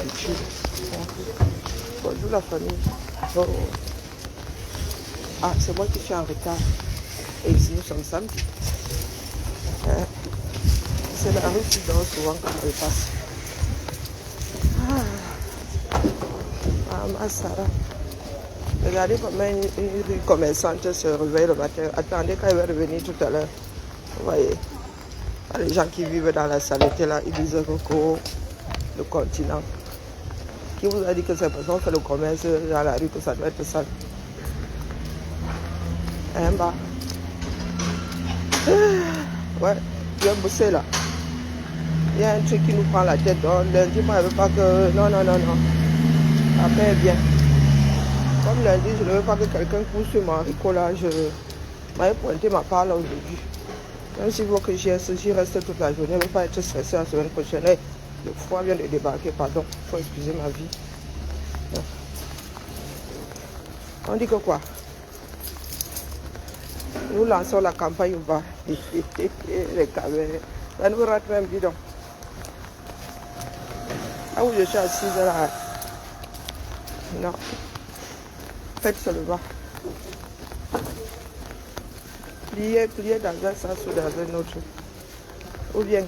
nourriture. Bonjour la famille. Oh. Ah, c'est moi qui suis en retard. Et ici, nous sommes samedi. Hein? C'est la rue qui dort souvent quand elle passe. Ah, ma Sarah. Regardez comment une commerçante se réveille le matin. Attendez quand elle va revenir tout à l'heure. Vous voyez, les gens qui vivent dans la saleté là, ils disent Coco, le continent. Qui vous a dit que c'est parce qu'on fait le commerce dans la rue que ça doit être sale? Hein, bah. Ouais, je vais bosser là. Il y a un truc qui nous prend la tête. Donc, lundi, moi, je ne veux pas que... Non. Après, bien. Comme lundi, je ne veux pas que quelqu'un pousse sur mon haricot là. Je m'avais pointé ma part là aujourd'hui. Même s'il faut que j'y reste toute la journée, je ne veux pas être stressé la semaine prochaine. Le froid vient de débarquer, pardon. Il faut excuser ma vie. On dit que quoi? Nous lançons la campagne ou pas? Les caméras. Ça nous rate même, dis donc. Ah où je suis assise là. Non. Faites seulement. Pliez dans un sens ou dans un autre. Ou bien.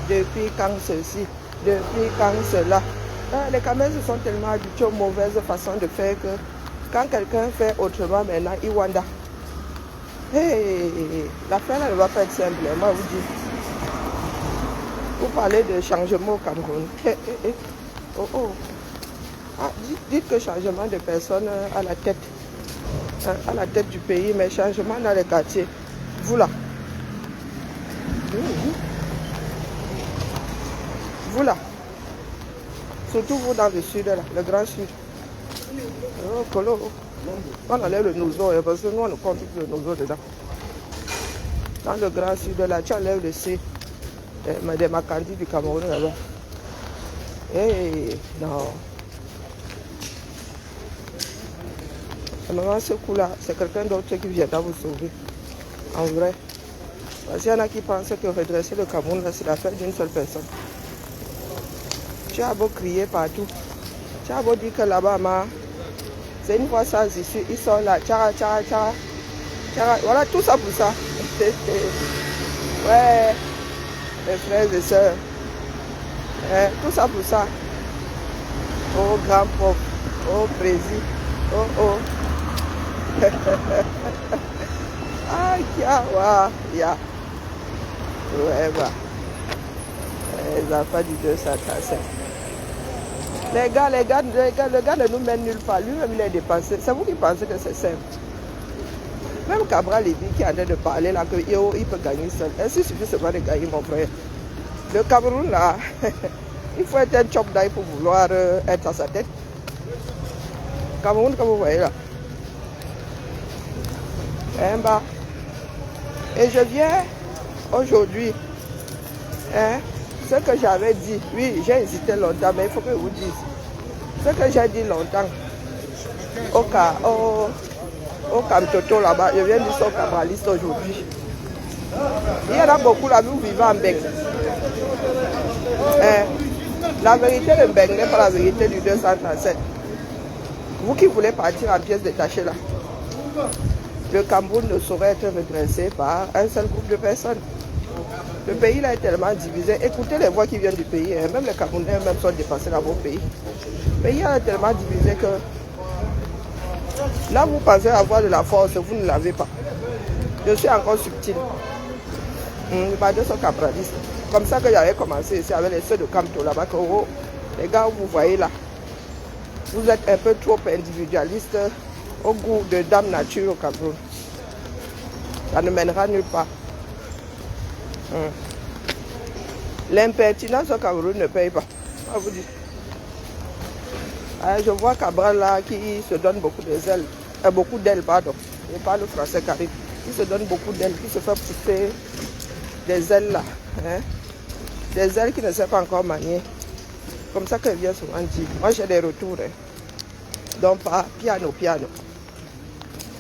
Depuis quand ceci, depuis quand cela. Les caméras se sont tellement habitués aux mauvaises façons de faire que quand quelqu'un fait autrement maintenant, il wanda. Hey, l'affaire là ne va pas être simple, moi vous dis. Vous parlez de changement au Cameroun. Oh. Ah, dites que changement de personne à la tête du pays, mais changement dans les quartiers. Vous là. Vous là. Surtout vous dans le sud là, le grand sud. Oh, Colo. On enlève le nozo, parce que nous on compte le nozo dedans. Dans le grand sud là, tu enlèves le C. Des Macandis du Cameroun là-bas. Non. Maintenant, ce coup-là, c'est quelqu'un d'autre qui viendra vous sauver. En vrai. Parce qu'il y en a qui pensent que redresser le Cameroun, c'est l'affaire d'une seule personne. Tu as beau crier partout. Tu as beau dire que là-bas, c'est une fois sans issue. Ils sont là. Tchara. Voilà, tout ça pour ça. Ouais. Mes frères et sœurs. Tout ça pour ça. Oh, grand prof. Oh, président. Oh. Ah, ya. Ouais, bah. Les enfants du 235. Les gars, le gars ne nous mène nulle part. Lui-même, il est dépensé. C'est vous qui pensez que c'est simple. Même Cabral Lévy qui est en train de parler là, qu'il peut gagner seul. Est-ce qu'il suffit seulement de gagner, mon frère? Le Cameroun là, il faut être un chop d'ail pour vouloir être à sa tête. Cameroun, comme vous voyez là. Et je viens aujourd'hui. Ce que j'avais dit, oui, j'ai hésité longtemps, mais il faut que je vous dise. Ce que j'ai dit longtemps, au Camtoto là-bas, je viens du son cabraliste aujourd'hui. Il y en a beaucoup là, vous vivez en Beng. La vérité de Beng n'est pas la vérité du 237. Vous qui voulez partir en pièces détachées là, le Cameroun ne saurait être redressé par un seul groupe de personnes. Le pays là est tellement divisé. Écoutez les voix qui viennent du pays. Même les Camerounais même sont dépassés dans vos pays. Le pays là est tellement divisé que là vous pensez avoir de la force, vous ne l'avez pas. Je suis encore subtil. Les deux sont cabralistes. Comme ça que j'avais commencé ici avec les ceux de Camto là-bas. Les gars, vous voyez là, vous êtes un peu trop individualiste au goût de dame nature au Cameroun. Ça ne mènera nulle part. L'impertinence au Cameroun ne paye pas. Je vous dis. Je vois Cabral là qui se donne beaucoup d'ailes, pardon. Je parle français carré. Qui se donne beaucoup d'ailes, qui se fait pousser des ailes là. Des ailes qui ne savent pas encore manier. Comme ça qu'elle vient souvent dire. Moi j'ai des retours. Donc pas piano.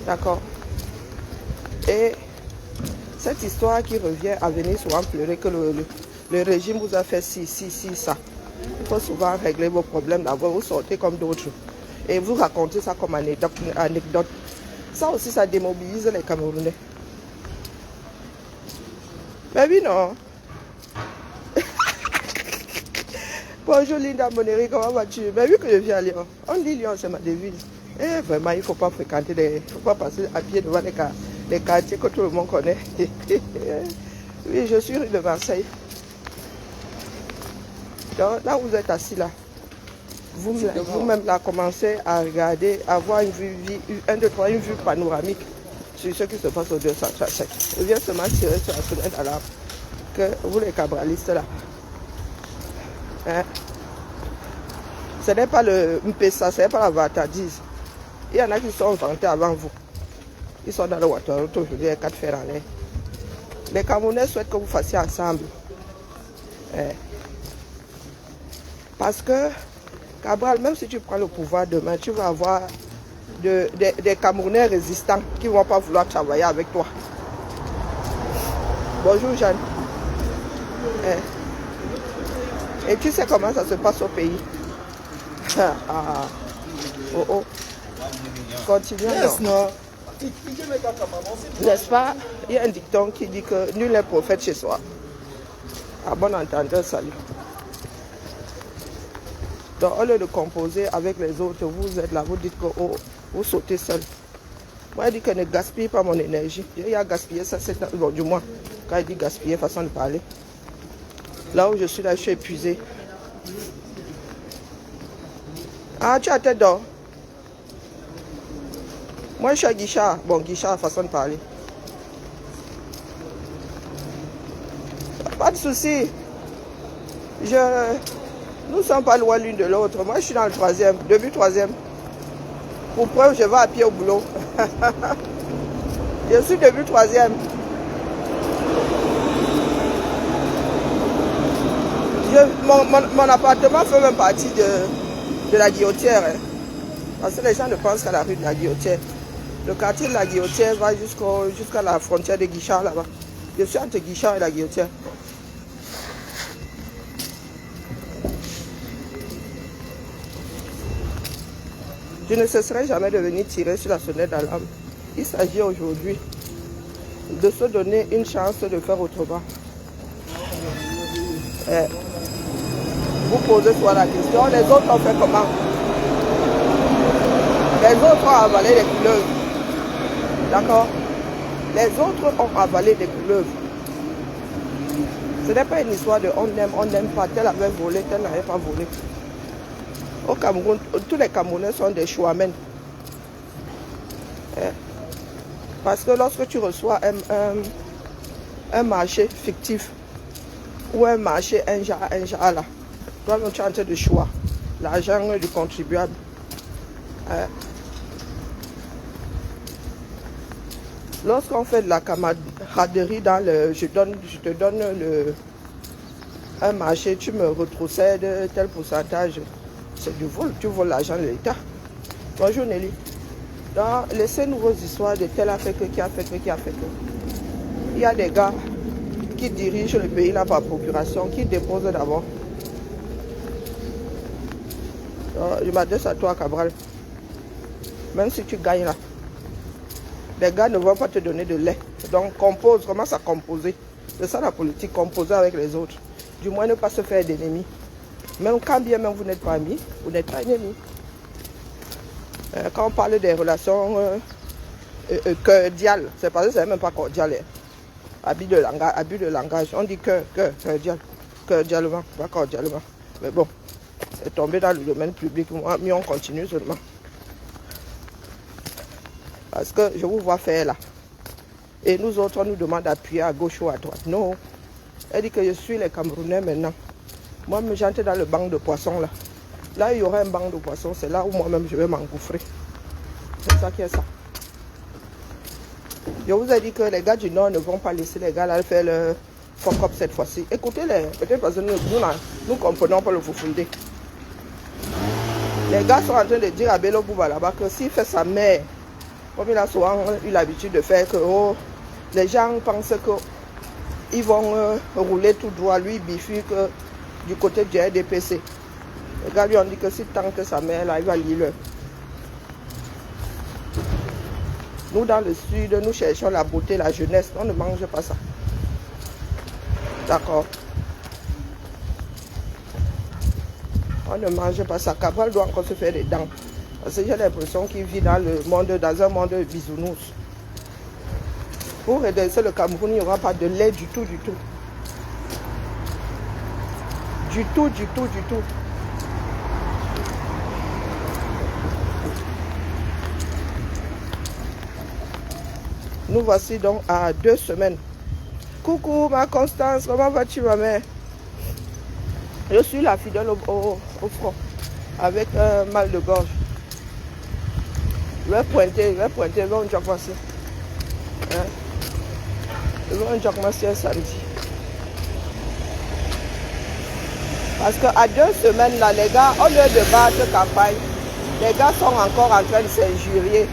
D'accord. Et cette histoire qui revient à venir souvent pleurer que le régime vous a fait ci, ça. Il faut souvent régler vos problèmes d'abord, vous sortez comme d'autres. Et vous racontez ça comme anecdote. Ça aussi, ça démobilise les Camerounais. Mais oui, non. Bonjour Linda Moneri, comment vas-tu? Mais vu que je viens à Lyon, on dit Lyon, c'est ma devise. Et vraiment, il ne faut pas fréquenter, il ne faut pas passer à pied devant les quartiers que tout le monde connaît. Oui, je suis rue de Marseille. Donc, là, vous êtes assis là. Vous-même, là, commencez à regarder, à avoir une vue, une vue panoramique sur ce qui se passe au 237. Je viens seulement tirer sur la sonnette d'alarme que vous, les cabralistes, là, hein, ce n'est pas le MPSA, ce n'est pas la Vatadise. Il y en a qui sont vantés avant vous. Ils sont dans le Waterloo aujourd'hui, les 4 fers en l'air. Les Camerounais souhaitent que vous fassiez ensemble. Parce que, Cabral, même si tu prends le pouvoir demain, tu vas avoir des Camerounais résistants qui ne vont pas vouloir travailler avec toi. Bonjour Jeanne. Et tu sais comment ça se passe au pays. Oh oh. Continuons. Non. N'est-ce pas? Il y a un dicton qui dit que nul n'est prophète chez soi. À bon entendeur, salut. Donc, au lieu de composer avec les autres, vous êtes là, vous dites que oh, vous sautez seul. Moi, je dis que ne gaspille pas mon énergie. Il a gaspillé ça, bon, du moins, quand il dit gaspiller, façon de parler. Là où je suis là, je suis épuisé. Ah, tu as tête d'or. Moi, je suis à Guichard. Bon, Guichard, façon de parler. Pas de souci. Nous ne sommes pas loin l'une de l'autre. Moi, je suis dans le 3e, début 3e. Pour preuve, je vais à pied au boulot. Je suis début 3e. Mon appartement fait même partie de la Guillotière. Hein. Parce que les gens ne pensent qu'à la rue de la Guillotière. Le quartier de la Guillotière va jusqu'à la frontière de Guichard là-bas. Je suis entre Guichard et la Guillotière. Je ne cesserai jamais de venir tirer sur la sonnette d'alarme. Il s'agit aujourd'hui de se donner une chance de faire autrement. Vous posez soit la question, les autres ont fait comment? Les autres ont avalé les couleuvres. D'accord? Les autres ont avalé des couleuvres. Ce n'est pas une histoire de on n'aime pas, tel avait volé, tel n'avait pas volé. Au Cameroun, tous les Camerounais sont des chouamens. Parce que lorsque tu reçois un marché fictif ou un marché un genre là, toi tu es en train de choix l'argent du contribuable. Lorsqu'on fait de la camaraderie dans le... Je te donne un marché, tu me retrocèdes tel pourcentage. C'est du vol, tu voles l'argent de l'État. Bonjour Nelly. Donc, laissez-nous vos histoires de tel a fait que, qui a fait que, qui a fait que. Il y a des gars qui dirigent le pays là par procuration, qui déposent d'abord. Je m'adresse à toi, Cabral. Même si tu gagnes là, les gars ne vont pas te donner de lait. Donc, compose, commence à composer. C'est ça la politique, composer avec les autres. Du moins, ne pas se faire d'ennemis. Même quand bien même vous n'êtes pas amis, vous n'êtes pas ennemis. Quand on parle des relations cordiales, c'est parce que c'est même pas cordial. Abus de langage. On dit cordial. Cordialement, pas cordialement. Mais bon, c'est tombé dans le domaine public. Moi, mais on continue seulement. Parce que je vous vois faire là. Et nous autres, on nous demande d'appuyer à gauche ou à droite. Non. Elle dit que je suis les Camerounais maintenant. Moi, j'entre dans le banc de poissons là. Là, il y aura un banc de poissons. C'est là où moi-même je vais m'engouffrer. C'est ça qui est ça. Je vous ai dit que les gars du Nord ne vont pas laisser les gars là faire le fuck up cette fois-ci. Écoutez-les. Peut-être parce que nous comprenons pas le foufoundé. Les gars sont en train de dire à Bello Bouba là-bas que s'il fait sa mère Comme il a souvent eu l'habitude de faire que les gens pensent qu'ils vont rouler tout droit. Lui, il bifurque du côté du RDPC. Les gars lui ont dit que si tant que sa mère là, il va lire. Nous, dans le sud, nous cherchons la beauté, la jeunesse. On ne mange pas ça. D'accord. On ne mange pas ça. Cabral doit encore se faire des dents. Parce que j'ai l'impression qu'il vit dans un monde de bisounours. Pour redresser le Cameroun, il n'y aura pas de lait du tout, du tout. Du tout, du tout, du tout. Nous voici donc à 2 semaines. Coucou ma Constance, comment vas-tu ma mère? Je suis la fidèle au front, avec un mal de gorge. Je vais pointer, je vais un job aussi. Je vais un job aussi un samedi. Parce qu'à 2 semaines là, les gars, au lieu de battre campagne, les gars sont encore en train de s'injurier.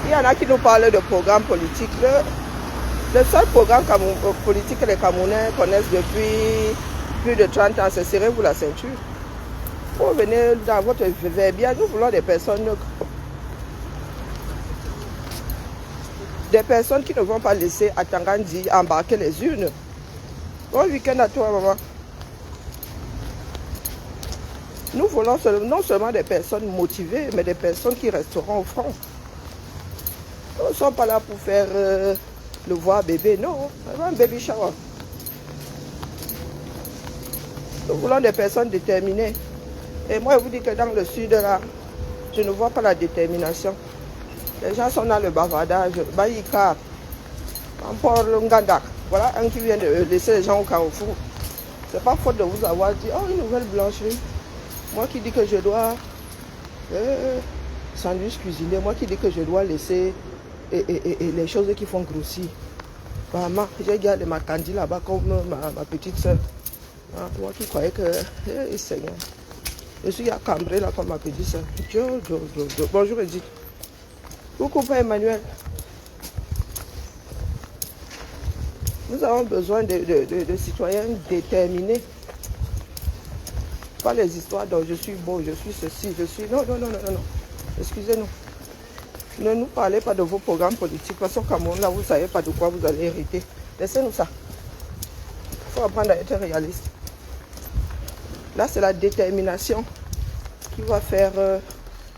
Il y en a qui nous parlent de programme politique. Le seul programme politique que les Camerounais connaissent depuis plus de 30 ans, c'est serrez-vous la ceinture. Vous venez dans votre verbia, nous voulons des personnes neutres. Des personnes qui ne vont pas laisser à Tangandi embarquer les urnes. Bon week-end à toi, maman. Nous voulons non seulement des personnes motivées, mais des personnes qui resteront au front. Nous ne sommes pas là pour faire le voir bébé, non, un baby shower. Nous voulons des personnes déterminées. Et moi, je vous dis que dans le sud, là, je ne vois pas la détermination. Les gens sont dans le bavardage. Baïka, Ampor Nganda. Voilà un qui vient de laisser les gens au carrefour. C'est pas faute de vous avoir dit, oh, une nouvelle blancherie. Moi qui dis que je dois sandwich cuisiner, moi qui dis que je dois laisser et les choses qui font grossir. Maman, j'ai gardé ma candie là-bas comme ma petite soeur. Moi qui croyais que, Seigneur, je suis à Cambré là comme ma petite soeur. Bonjour Edith. Coucou Père Emmanuel. Nous avons besoin de citoyens déterminés. Pas les histoires dont je suis beau, je suis ceci, je suis... Non. Excusez-nous. Ne nous parlez pas de vos programmes politiques. Parce qu'au Cameroun, là, vous ne savez pas de quoi vous allez hériter. Laissez-nous ça. Il faut apprendre à être réaliste. Là, c'est la détermination qui va faire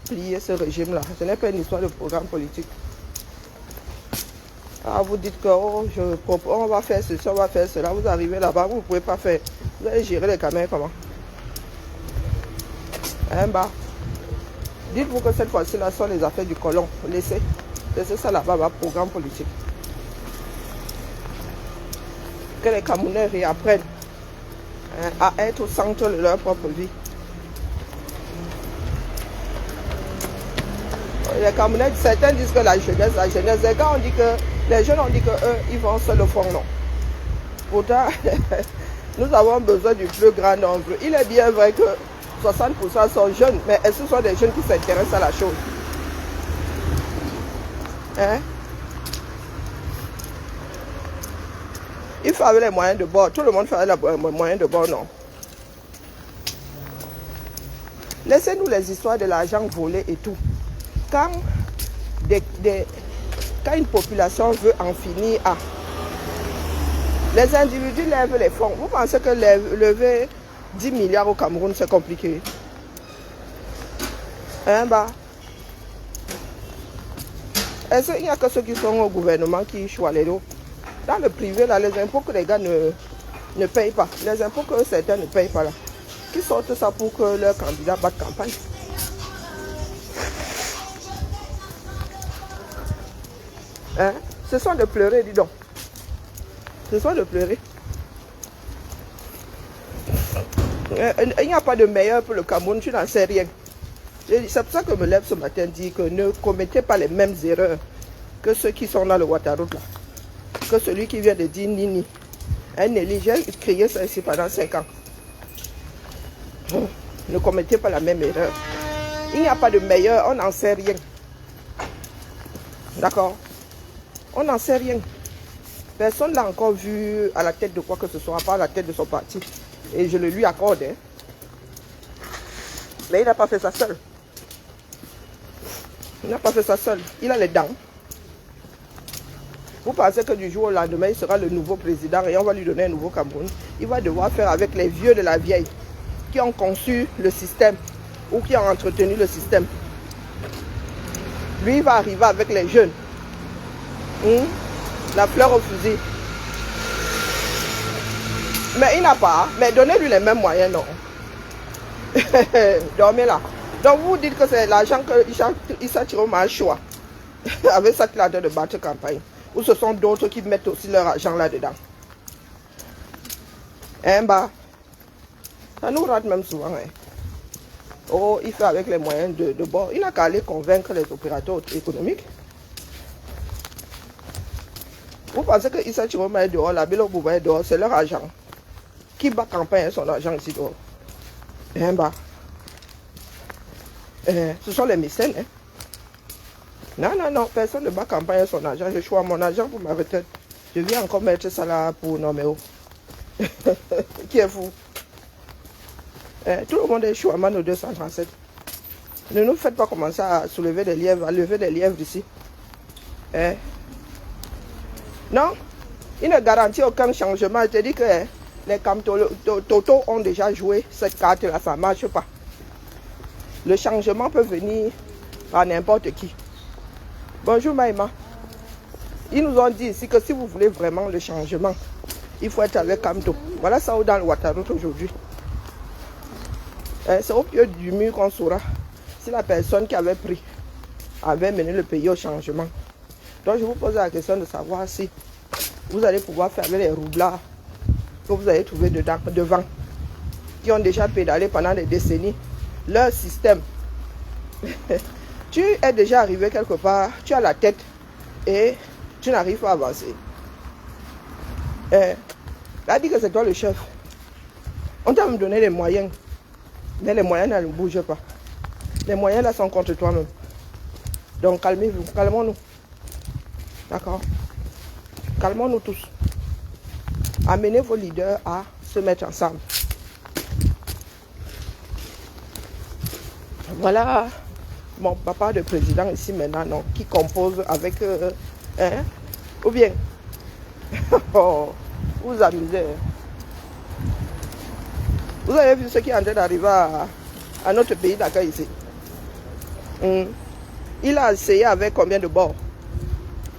plier ce régime-là. Ce n'est pas une histoire de programme politique. Ah, vous dites que on va faire ceci, on va faire cela. Vous arrivez là-bas, vous ne pouvez pas faire. Vous allez gérer les caméras comment? Dites-vous que cette fois-ci, là, sont les affaires du colon. Laissez ça là-bas, programme politique. Que les Camerounais réapprennent à être au centre de leur propre vie. Les Camerounais, certains disent que la jeunesse, les gars ont dit que, les jeunes ont dit que eux, ils vont seul au fond, non. Pourtant, nous avons besoin du plus grand nombre. Il est bien vrai que 60% sont jeunes, mais est-ce que ce sont des jeunes qui s'intéressent à la chose? Il faut avoir les moyens de bord. Tout le monde fait les moyens de bord, non. Laissez-nous les histoires de l'argent volé et tout. Quand une population veut en finir à... Les individus lèvent les fonds. Vous pensez que lever 10 milliards au Cameroun, c'est compliqué? Est-ce qu'il n'y a que ceux qui sont au gouvernement qui choisissent les dos? Dans le privé, là, les impôts que les gars ne payent pas, les impôts que certains ne payent pas, là, qui sortent ça pour que leur candidat batte campagne. Ce sont de pleurer, dis donc. Ce sont de pleurer. Il n'y a pas de meilleur pour le Cameroun, tu n'en sais rien. C'est pour ça que je me lève ce matin et dis que ne commettez pas les mêmes erreurs que ceux qui sont dans le Ouattaraout là. Que celui qui vient de dire Nini. Nelly, j'ai crié ça ici pendant 5 ans. Ne commettez pas la même erreur. Il n'y a pas de meilleur, on n'en sait rien. D'accord? On n'en sait rien. Personne n'a encore vu à la tête de quoi que ce soit, à part la tête de son parti. Et je le lui accorde. Hein. Mais il n'a pas fait ça seul. Il n'a pas fait ça seul. Il a les dents. Vous pensez que du jour au lendemain, il sera le nouveau président et on va lui donner un nouveau Cameroun. Il va devoir faire avec les vieux de la vieille qui ont conçu le système ou qui ont entretenu le système. Lui, il va arriver avec les jeunes. La fleur au fusil. Mais il n'a pas. Mais donnez-lui les mêmes moyens, non. Dormez là. Donc vous dites que c'est l'argent que Issa Chiroma a choix. Avec ça qu'il a de battre campagne. Ou ce sont d'autres qui mettent aussi leur argent là-dedans. Hein, bah. Ça nous rate même souvent. Hein. Oh, il fait avec les moyens de bord. Il n'a qu'à aller convaincre les opérateurs économiques. Vous pensez que Issa Chiroma est dehors, la Bilo Bouba est dehors, c'est leur argent. Qui bat campagne son argent ici dehors? Hein, bah. Ce sont les mécènes. Hein. Non, non, non, personne ne bat campagne son argent. Je choisis mon argent pour ma retraite. Je viens encore mettre ça là pour Noméo. Qui est fou? Tout le monde est chouaman au 237. Ne nous faites pas commencer à soulever des lièvres, à lever des lièvres ici. Non, il ne garantit aucun changement. Je te dis que les Toto ont déjà joué cette carte-là, ça ne marche pas. Le changement peut venir par n'importe qui. Bonjour Maïma. Ils nous ont dit ici que si vous voulez vraiment le changement, il faut être avec Kamto. Voilà ça dans le Ouattara aujourd'hui. C'est au pied du mur qu'on saura si la personne qui avait pris avait mené le pays au changement. Donc je vous pose la question de savoir si vous allez pouvoir faire avec les roublards que vous allez trouver devant, qui ont déjà pédalé pendant des décennies leur système. Tu es déjà arrivé quelque part, tu as la tête et tu n'arrives pas à avancer. Là, dit que c'est toi le chef. On t'a même donné les moyens, mais les moyens ne bougent pas. Les moyens là sont contre toi-même. Donc calmez-vous, calmons-nous. D'accord? Calmons-nous tous. Amenez vos leaders à se mettre ensemble. Voilà mon papa de président ici maintenant, non, qui compose avec... ou bien, oh, vous amusez. Vous avez vu ce qui est en train d'arriver à notre pays d'accueil ici. Il a essayé avec combien de bords?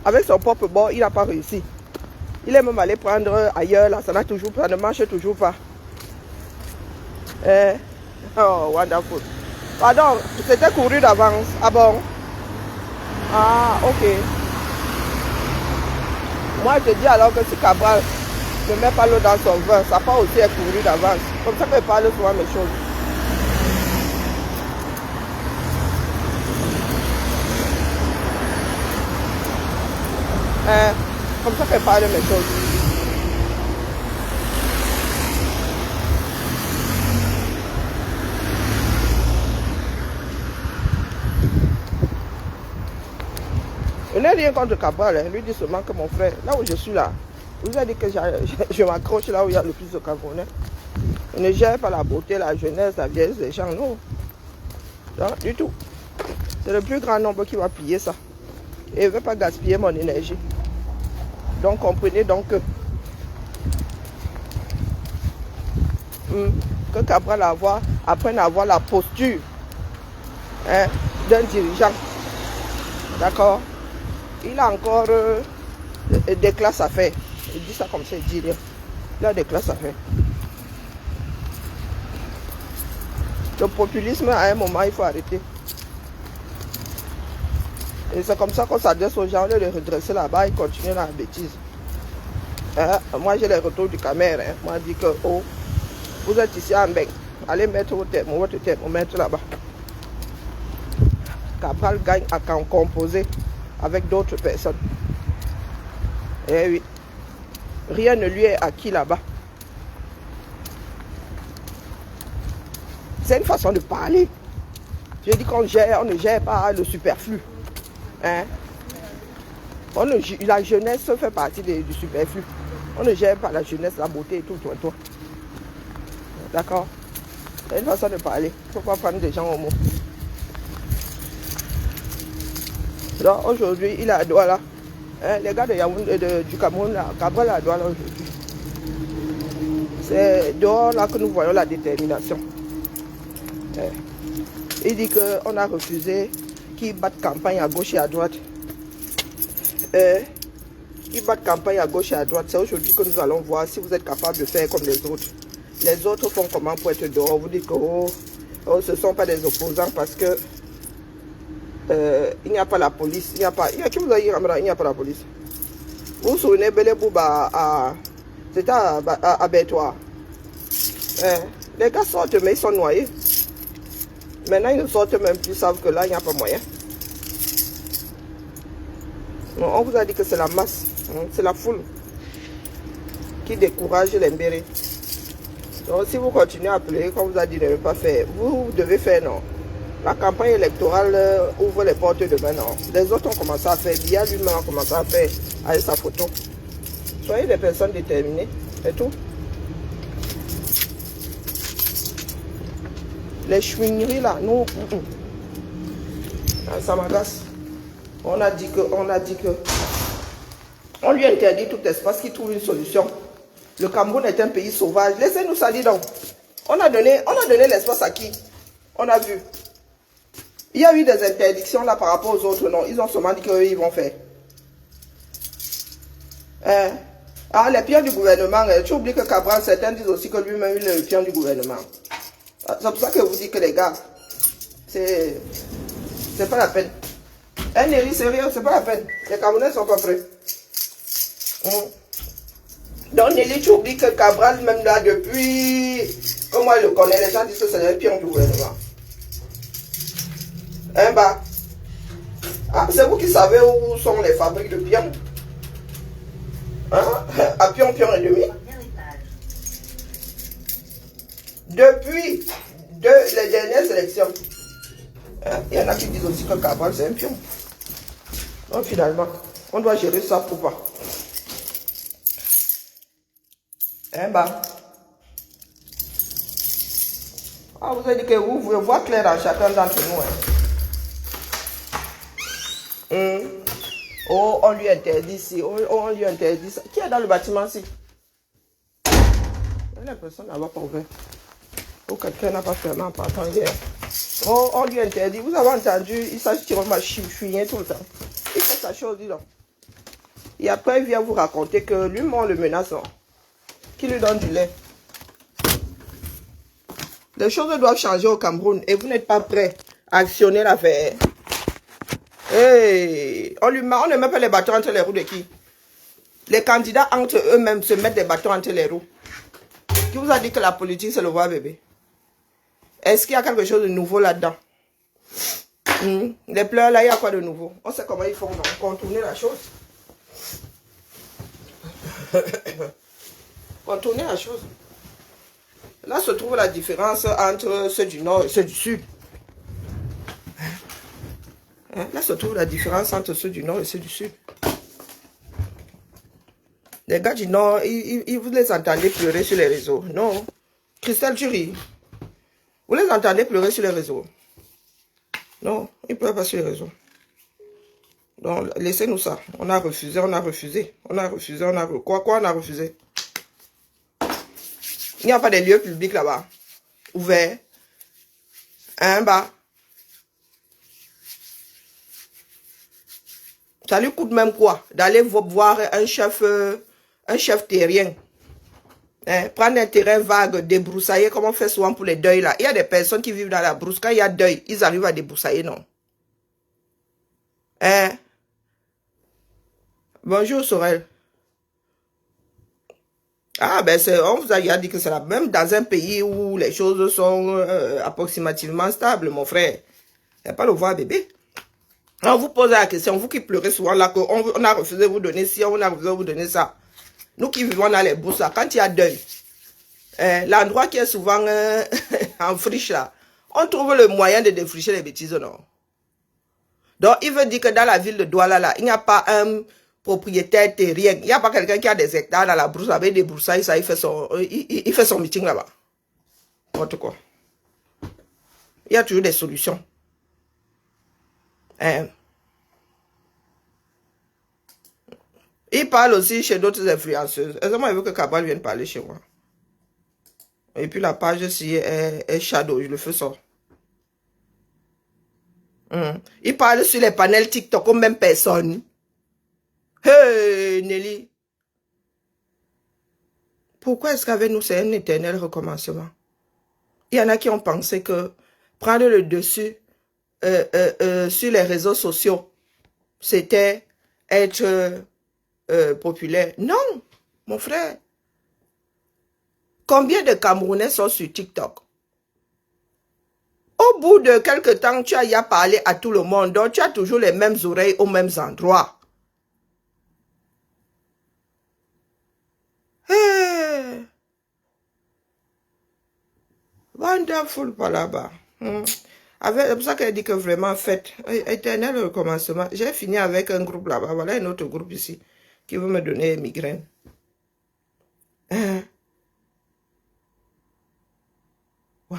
Avec son propre bord, il n'a pas réussi. Il est même allé prendre ailleurs, là, ça ne marche toujours pas. Oh, wonderful. Pardon, c'était couru d'avance. Ah bon? Ah, ok. Moi, je dis alors que si Cabral ne met pas l'eau dans son vin, ça peut aussi être couru d'avance. Comme ça qu'il parle souvent mes choses. Comme ça qu'il parle mes choses. Je n'ai rien contre Cabral, hein. Lui dit seulement que mon frère, là où je suis là, vous avez dit que je m'accroche là où il y a le plus de Camerounais. Je ne gère pas la beauté, la jeunesse, la vieillesse des gens, non. Non, du tout. C'est le plus grand nombre qui va piller ça. Et je ne veux pas gaspiller mon énergie. Donc comprenez donc que Cabral apprenne à avoir la posture, hein, d'un dirigeant. D'accord? Il a encore des classes à faire. Je dis ça comme ça, il dit rien. Il a des classes à faire. Le populisme, à un moment, il faut arrêter. Et c'est comme ça qu'on s'adresse aux gens, on les redresser là-bas, ils continuent dans la bêtise. Moi, j'ai les retours du caméra. Hein. Moi, je dis que, oh, vous êtes ici en Beng. Allez mettre votre thème, mettre là-bas. Cabral gagne à composer avec d'autres personnes. Eh oui. Rien ne lui est acquis là-bas. C'est une façon de parler. Je dis qu'on gère, on ne gère pas le superflu. Hein? La jeunesse fait partie du superflu. On ne gère pas la jeunesse, la beauté et tout, toi. D'accord? C'est une façon de parler. Il ne faut pas prendre des gens au mot. Donc aujourd'hui, il est à Douala. Hein, les gars de Yaoundé, du Cameroun, Cabral est à Douala aujourd'hui. C'est dehors là que nous voyons la détermination. Il dit qu'on a refusé qu'ils battent campagne à gauche et à droite. Ils battent campagne à gauche et à droite. C'est aujourd'hui que nous allons voir si vous êtes capable de faire comme les autres. Les autres font comment pour être dehors? Vous dites que ce ne sont pas des opposants parce que il n'y a pas la police. Il n'y a pas. Qui vous a dit il n'y a pas la police? Vous vous souvenez, Belé Bouba, c'était à Bétoir. Les gars sortent, mais ils sont noyés. Maintenant, ils ne sortent même plus, ils savent que là, il n'y a pas moyen. Non, on vous a dit que c'est la masse, hein, c'est la foule qui décourage les mbérés. Donc, si vous continuez à appeler, comme vous a dit de ne pas faire, vous devez faire non. La campagne électorale ouvre les portes demain, non. Les autres ont commencé à faire, Biya lui-même a commencé à faire avec sa photo. Soyez des personnes déterminées, c'est tout. Les chouineries là, non. Ça m'agace. On a dit que, on lui interdit tout espace qui trouve une solution. Le Cameroun est un pays sauvage. Laissez-nous ça dire donc. On a donné l'espace à qui? On a vu. Il y a eu des interdictions là par rapport aux autres, non. Ils ont seulement dit qu'eux, ils vont faire. Les pions du gouvernement, tu oublies que Cabral, certains disent aussi que lui-même il est le pion du gouvernement. C'est pour ça que vous dites que les gars, c'est pas la peine. Un Néri sérieux, c'est pas la peine. Les Camerounais ne sont pas prêts. Donc Nelly, tu oublies que Cabral, même là, depuis que moi je le connais, les gens disent que c'est un pion du gouvernement. C'est vous qui savez où sont les fabriques de pions. À pion et demi. Depuis les dernières élections, il y en a qui disent aussi que Cabral c'est un pion. Donc finalement, on doit gérer ça pour pas. Vous avez dit que vous voulez voir clair dans chacun d'entre nous. Oh, on lui interdit ci, on lui interdit ça. Qui est dans le bâtiment ici? La personne n'a pas ouvert. Ou quelqu'un n'a pas fermé en partant hier. Oh, on lui interdit. Vous avez entendu, il s'agit de ma chouiner tout le temps. Il fait sa chose, dis donc. Et après, il vient vous raconter que lui, on le menace. Qui lui donne du lait. Les choses doivent changer au Cameroun et vous n'êtes pas prêt à actionner l'affaire. Hey, on ne met pas les bâtons entre les roues de qui? Les candidats entre eux-mêmes se mettent des bâtons entre les roues. Qui vous a dit que la politique c'est le roi bébé? Est-ce qu'il y a quelque chose de nouveau là-dedans? Les pleurs là, il y a quoi de nouveau? On sait comment ils font donc, contourner la chose. Contourner la chose. Là se trouve la différence entre ceux du nord et ceux du sud. Là se trouve la différence entre ceux du nord et ceux du sud. Les gars du nord, vous les entendez pleurer sur les réseaux. Non. Christelle, tu ris. Vous les entendez pleurer sur les réseaux. Non, ils ne pleurent pas sur les réseaux. Donc, laissez-nous ça. On a refusé, on a refusé. On a refusé, on a refusé. Quoi on a refusé? Il n'y a pas de lieux publics là-bas. Ouverts. Ça lui coûte même quoi? D'aller voir un chef terrien. Prendre un terrain vague, débroussailler, comme on fait souvent pour les deuils là. Il y a des personnes qui vivent dans la brousse. Quand il y a deuil, ils arrivent à débroussailler, non? Bonjour Sorel. On vous a dit que c'est la même dans un pays où les choses sont approximativement stables, mon frère. C'est pas le voir bébé. On vous pose la question, vous qui pleurez souvent là, qu'on a refusé de vous donner ci, on a refusé de vous donner ça. Nous qui vivons dans les bourses là, quand il y a deuil, l'endroit qui est souvent en friche là, On trouve le moyen de défricher les bêtises, non? Donc, il veut dire que dans la ville de Douala, là, il n'y a pas un propriétaire terrien. Il n'y a pas quelqu'un qui a des hectares dans la brousse avec des broussailles, ça, il fait son meeting là-bas. N'importe quoi. Il y a toujours des solutions. Hein? Il parle aussi chez d'autres influenceuses. Heureusement, il veut que Cabal vienne parler chez moi. Et puis la page aussi est shadow, je le fais ça. Il parle sur les panels TikTok comme même personne. Hey, Nelly. Pourquoi est-ce qu'avec nous, c'est un éternel recommencement? Il y en a qui ont pensé que prendre le dessus sur les réseaux sociaux, c'était être populaire. Non, mon frère. Combien de Camerounais sont sur TikTok? Au bout de quelques temps, tu as y parlé à tout le monde, donc tu as toujours les mêmes oreilles aux mêmes endroits. Hey. Wonderful par là-bas. C'est pour ça qu'elle dit que vraiment, faites éternel recommencement. J'ai fini avec un groupe là-bas. Voilà un autre groupe ici qui veut me donner migraine. Wow.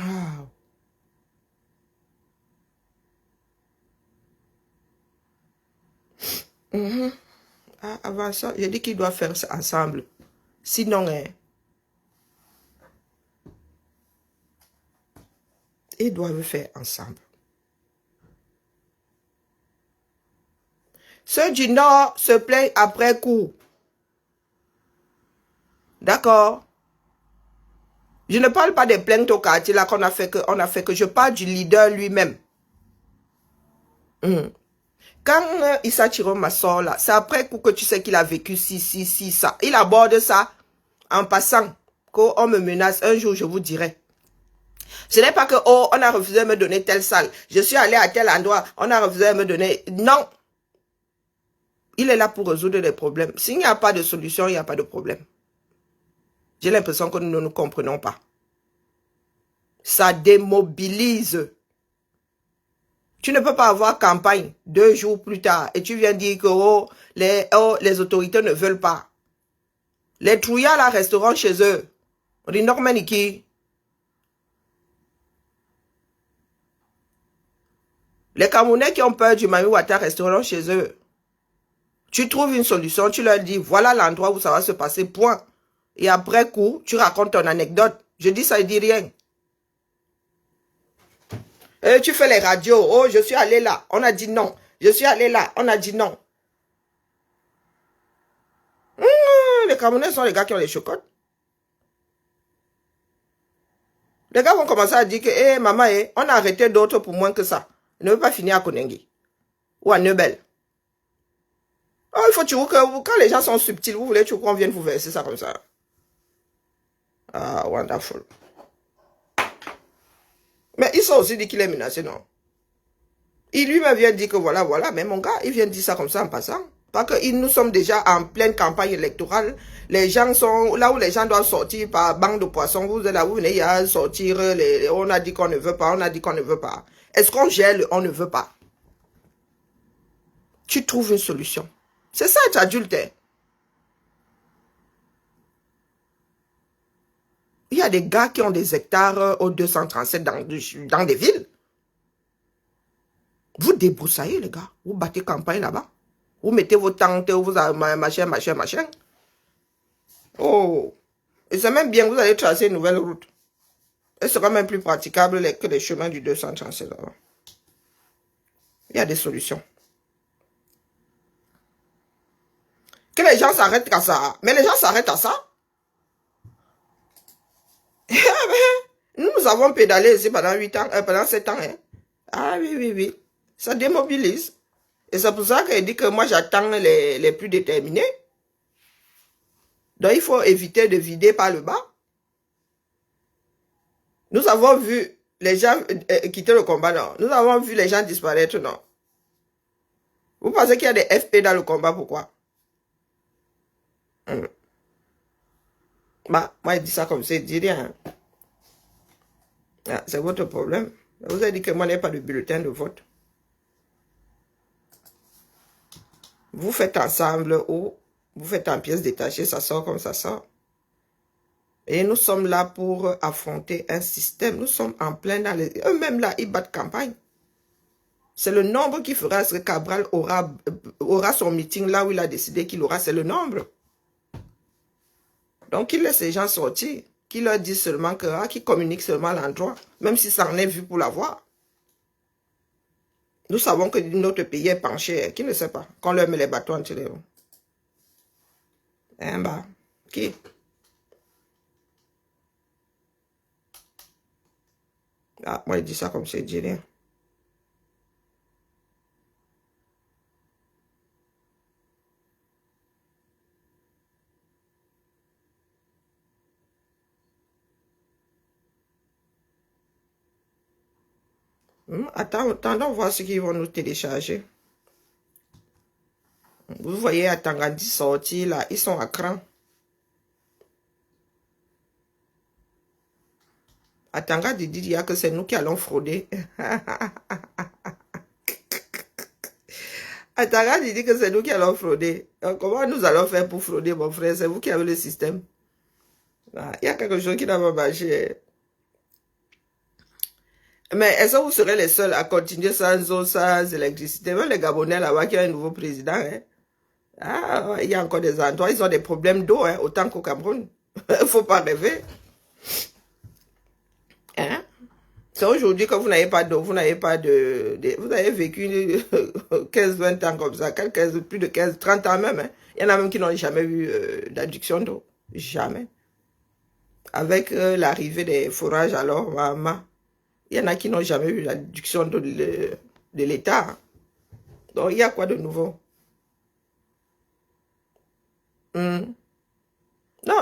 Avant ça, j'ai dit qu'ils doivent faire ça ensemble. Sinon, ils doivent faire ensemble. Ceux du Nord se plaignent après coup. D'accord? Je ne parle pas des plaintes au quartier là qu'on a fait que je parle du leader lui-même. Quand Issa Chiroma sort là, c'est après coup que tu sais qu'il a vécu ça. Il aborde ça en passant, qu'on me menace. Un jour, je vous dirai. Ce n'est pas que, oh, on a refusé de me donner telle salle. Je suis allé à tel endroit, on a refusé de me donner. Non. Il est là pour résoudre les problèmes. S'il n'y a pas de solution, il n'y a pas de problème. J'ai l'impression que nous ne nous comprenons pas. Ça démobilise. Tu ne peux pas avoir campagne 2 jours plus tard et tu viens dire que les autorités ne veulent pas. Les trouillards là resteront chez eux. On dit Normaniki. Les Camerounais qui ont peur du Mami Wata resteront chez eux. Tu trouves une solution, tu leur dis voilà l'endroit où ça va se passer, point. Et après coup, tu racontes ton anecdote. Je dis ça, il dit rien. Et tu fais les radios. Oh, je suis allé là. On a dit non. Je suis allé là. On a dit non. Les Camerounais sont les gars qui ont les chocottes. Les gars vont commencer à dire que, maman, on a arrêté d'autres pour moins que ça. On ne veut pas finir à Konengi. Ou à Neubel. Oh, il faut que quand les gens sont subtils, vous voulez qu'on vienne vous verser ça comme ça. Ah, wonderful. Mais ils sont aussi dit qu'il est menacé, non? Il lui-même vient dire que voilà, mais mon gars, il vient dire ça comme ça en passant. Parce que nous sommes déjà en pleine campagne électorale. Les gens sont là où les gens doivent sortir par banque de poissons. Vous êtes là, vous venez à sortir. On a dit qu'on ne veut pas, on a dit qu'on ne veut pas. Est-ce qu'on gèle, on ne veut pas? Tu trouves une solution. C'est ça être adulte. Il y a des gars qui ont des hectares au 237 dans des villes. Vous débroussaillez, les gars. Vous battez campagne là-bas. Vous mettez vos tentes, vous machin. Oh. Et c'est même bien, vous allez tracer une nouvelle route. Elle sera même plus praticable que les chemins du 237 là-bas. Il y a des solutions. Que les gens s'arrêtent à ça. Mais les gens s'arrêtent à ça. Nous avons pédalé ici pendant 8 ans, pendant 7 ans. Hein. Ah oui. Ça démobilise. Et c'est pour ça qu'elle dit que moi j'attends les plus déterminés. Donc il faut éviter de vider par le bas. Nous avons vu les gens quitter le combat, non? Nous avons vu les gens disparaître, non? Vous pensez qu'il y a des FP dans le combat, pourquoi? Bah, moi, il dit ça comme ça, il dit rien. Ah, c'est votre problème. Vous avez dit que moi, je n'ai pas de bulletin de vote. Vous faites ensemble ou vous faites en pièces détachées, ça sort comme ça sort. Et nous sommes là pour affronter un système. Nous sommes en plein dans les... Eux-mêmes là, ils battent campagne. C'est le nombre qui fera ce que Cabral aura son meeting là où il a décidé qu'il aura. C'est le nombre. Donc, il laisse les gens sortir. Qu'il leur dit seulement que... qu'ils communiquent seulement l'endroit. Même si ça en est vu pour l'avoir. Nous savons que notre pays est penché. Qui ne sait pas? Qu'on leur met les bâtons entre les roues. Hein, bah, qui? Ah, moi, il dit ça comme c'est dit rien. Attendons voir ce qu'ils vont nous télécharger. Vous voyez à Tangandi sortir là, ils sont à cran. À Tangandi dit il y a que c'est nous qui allons frauder. À Tangandi dit que c'est nous qui allons frauder. Alors, comment nous allons faire pour frauder, mon frère? C'est vous qui avez le système. Ah, il y a quelque chose qui n'a pas marché. Mais est-ce que vous serez les seuls à continuer sans eau, sans électricité? Même les Gabonais là-bas qui ont un nouveau président. Hein? Ah, il y a encore des endroits, ils ont des problèmes d'eau, hein, autant qu'au Cameroun. Il ne faut pas rêver. Hein? C'est aujourd'hui que vous n'avez pas d'eau, vous n'avez pas vous avez vécu 15-20 ans comme ça, plus de 15, 30 ans même. Hein. Il y en a même qui n'ont jamais eu d'adduction d'eau. Jamais. Avec l'arrivée des forages, alors, maman, il y en a qui n'ont jamais eu l'adduction d'eau de l'État. Hein. Donc, il y a quoi de nouveau? Non,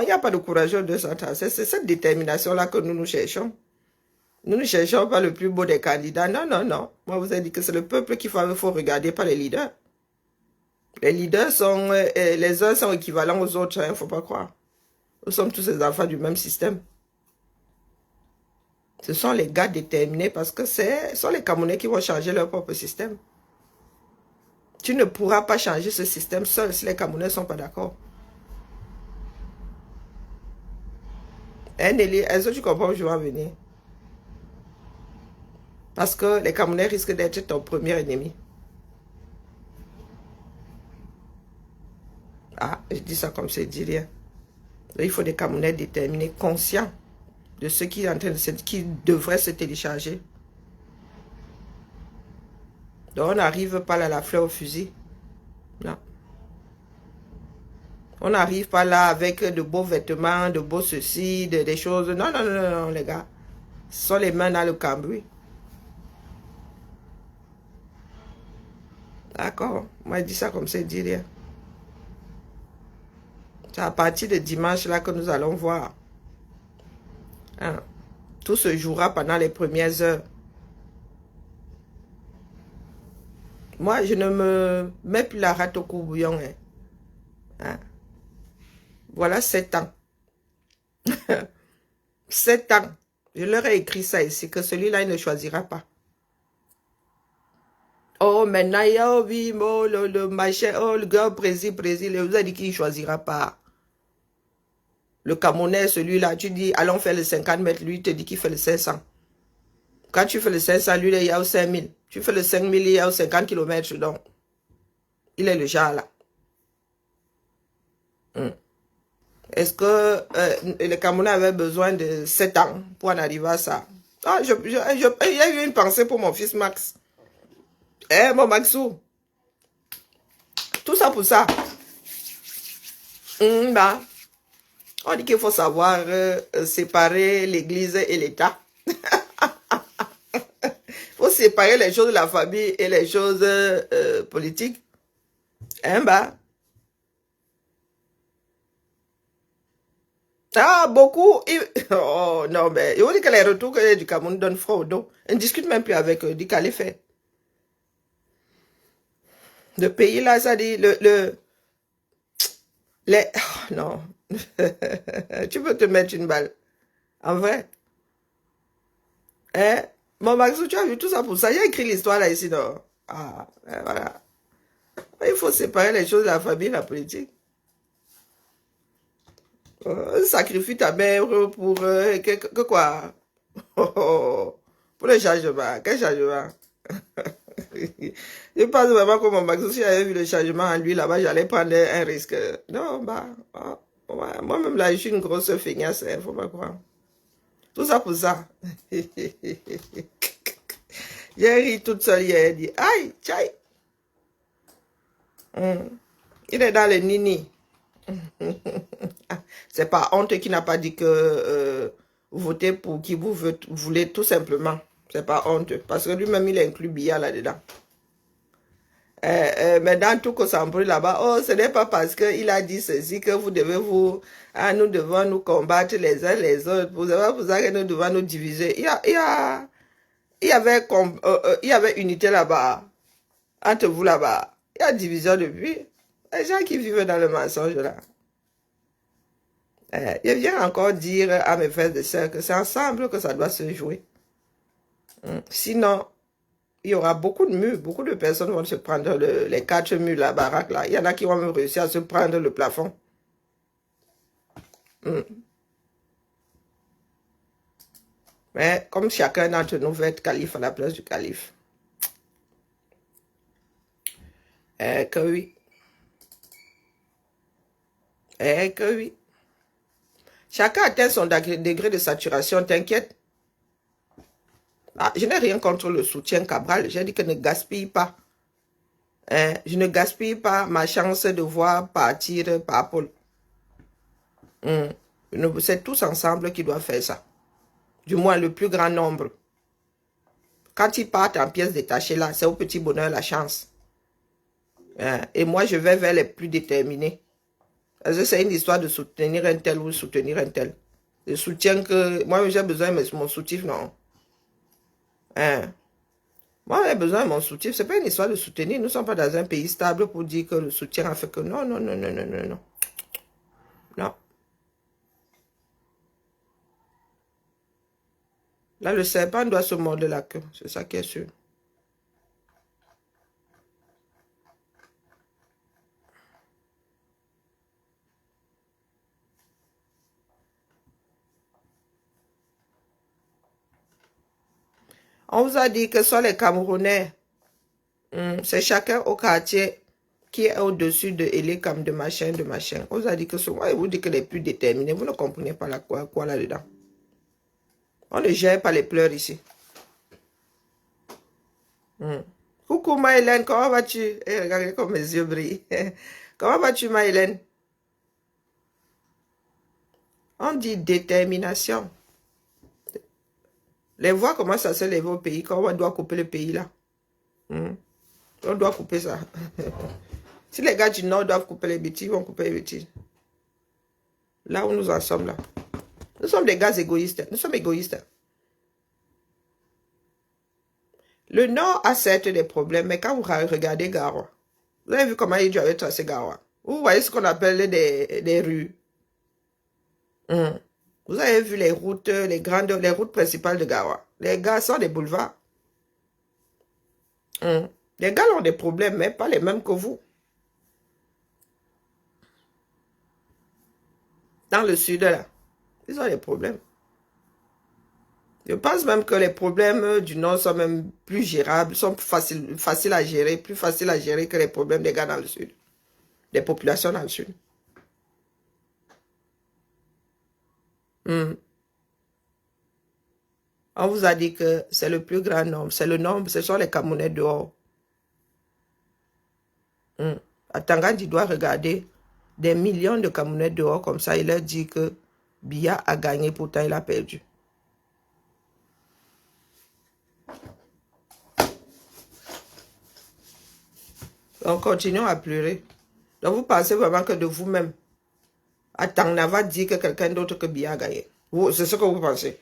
il n'y a pas de courageux de ça. C'est cette détermination-là que nous cherchons. Nous ne cherchons pas le plus beau des candidats. Non, non, non. Moi, vous avez dit que c'est le peuple qu'il faut regarder, pas les leaders. Les leaders sont... les uns sont équivalents aux autres, il ne faut pas croire. Nous sommes tous les enfants du même système. Ce sont les gars déterminés parce que ce sont les Camerounais qui vont changer leur propre système. Tu ne pourras pas changer ce système seul si les Camerounais ne sont pas d'accord. Hein, Nelly, est-ce que tu comprends où je vais en venir? Parce que les Camerounais risquent d'être ton premier ennemi. Ah, je dis ça comme c'est dit rien. Il faut des Camerounais déterminés, conscients de ce qui devrait se télécharger. Donc on n'arrive pas là la fleur au fusil. Non. On n'arrive pas là avec de beaux vêtements, de beaux ceci, des choses. Non, non, non, non, les gars. Ce sont les mains dans le cambouis. D'accord. Moi, je dis ça comme c'est dit rien. C'est à partir de dimanche là que nous allons voir. Hein. Tout se jouera pendant les premières heures. Moi, je ne me mets plus la rate au courbouillon. Hein. Hein. Voilà 7 ans. 7 ans. Je leur ai écrit ça ici, que celui-là, il ne choisira pas. Oh, maintenant, il y a le machin, oh, le gars, Brésil, il vous a dit qu'il ne choisira pas. Le Camerounais, celui-là, tu dis, allons faire le 50 mètres, lui, il te dit qu'il fait le 500. Quand tu fais le 500, lui, il y a 5000. Tu fais le 5000, il y a 50 km, donc. Il est le genre là. Est-ce que les Camerounais avaient besoin de 7 ans pour en arriver à ça? Ah, il y a eu une pensée pour mon fils Max. Eh, mon Maxou. Tout ça pour ça. Bah, on dit qu'il faut savoir séparer l'Église et l'État. Il faut séparer les choses de la famille et les choses politiques. Hein, bah. Ah, beaucoup. Oh, non, mais il dit que les retours que du Cameroun donnent froid au dos. On ne discute même plus avec eux. Il dit qu'elle est fait. Le pays là, ça dit, oh, non. Tu peux te mettre une balle. En vrai. Hein? Mon Maxou, tu as vu tout ça pour ça. J'ai écrit l'histoire là ici, non? Ah, voilà. Il faut séparer les choses, la famille, la politique. Sacrifie ta mère pour que quoi? Pour le changement. Quel changement? Je pense vraiment que mon Maxou, si j'avais vu le changement en lui là-bas, j'allais prendre un risque. Non, bah, ouais, moi-même là, je suis une grosse feignasse, hein, faut pas croire. Tout ça pour ça. J'ai ri toute seule hier, dit, aïe, tchaï. Il est dans le nini. C'est pas honte qui n'a pas dit que vous votez pour qui vous voulez tout simplement. C'est pas honte. Parce que lui-même, il inclut Biya là-dedans. Maintenant, tout que ça brûle là-bas, oh, ce n'est pas parce qu'il a dit ceci que vous devez vous... Ah, nous devons nous combattre les uns les autres. Vous savez pour ça que nous devons nous diviser. Il y avait unité là-bas. Entre vous là-bas. Il y a division depuis. Les gens qui vivent dans le mensonge là. Je viens encore dire à mes frères et sœurs que c'est ensemble que ça doit se jouer. Sinon, il y aura beaucoup de murs, beaucoup de personnes vont se prendre les 4 murs, la baraque là. Il y en a qui vont même réussir à se prendre le plafond. Mais comme chacun d'entre nous veut être calife à la place du calife. Que oui. Que oui. Chacun atteint son degré de saturation, t'inquiète. Ah, je n'ai rien contre le soutien Cabral. J'ai dit que ne gaspille pas. Je ne gaspille pas ma chance de voir partir par Paul. C'est tous ensemble qui doivent faire ça. Du moins, le plus grand nombre. Quand ils partent en pièces détachées, là, c'est au petit bonheur la chance. Et moi, je vais vers les plus déterminés. Parce que c'est une histoire de soutenir un tel ou soutenir un tel. Je soutiens que... Moi, j'ai besoin de mon soutif, non. Moi, j'ai besoin de mon soutien. Ce n'est pas une histoire de soutenir. Nous ne sommes pas dans un pays stable pour dire que le soutien a fait que... Non, non, non, non, non, non, non. Non. Là, le serpent doit se mordre la queue. C'est ça qui est sûr. On vous a dit que ce sont les Camerounais. C'est chacun au quartier qui est au-dessus de Elekam, de machin, de machin. On vous a dit que ce moi, vous dit que les plus déterminés, vous ne comprenez pas quoi là-dedans. On ne gère pas les pleurs ici. Coucou Maïlène, comment vas-tu? Regardez comme mes yeux brillent. Comment vas-tu Maïlène? On dit détermination. Les voix commencent à se lever au pays quand on doit couper le pays là. On doit couper ça. Si les gars du Nord doivent couper les bêtises, ils vont couper les bêtises. Là où nous en sommes là. Nous sommes des gars égoïstes. Nous sommes égoïstes. Le Nord a certes des problèmes, mais quand vous regardez Garoua, vous avez vu comment ils avaient tracé Garoua. Vous voyez ce qu'on appelle des rues. Vous avez vu les routes, les routes principales de Garoua. Les gars sont des boulevards. Les gars ont des problèmes, mais pas les mêmes que vous. Dans le sud, là, ils ont des problèmes. Je pense même que les problèmes du Nord sont même plus gérables, sont faciles à gérer, plus faciles à gérer que les problèmes des gars dans le sud. Des populations dans le sud. On vous a dit que c'est le plus grand nombre. C'est le nombre, ce sont les Camerounais dehors. Tangandi doit regarder des millions de Camerounais dehors comme ça. Il leur dit que Biya a gagné, pourtant il a perdu. Donc continuons à pleurer. Donc vous pensez vraiment que de vous-même, Tangnava dit que quelqu'un d'autre que Biya a gagné. C'est ce que vous pensez.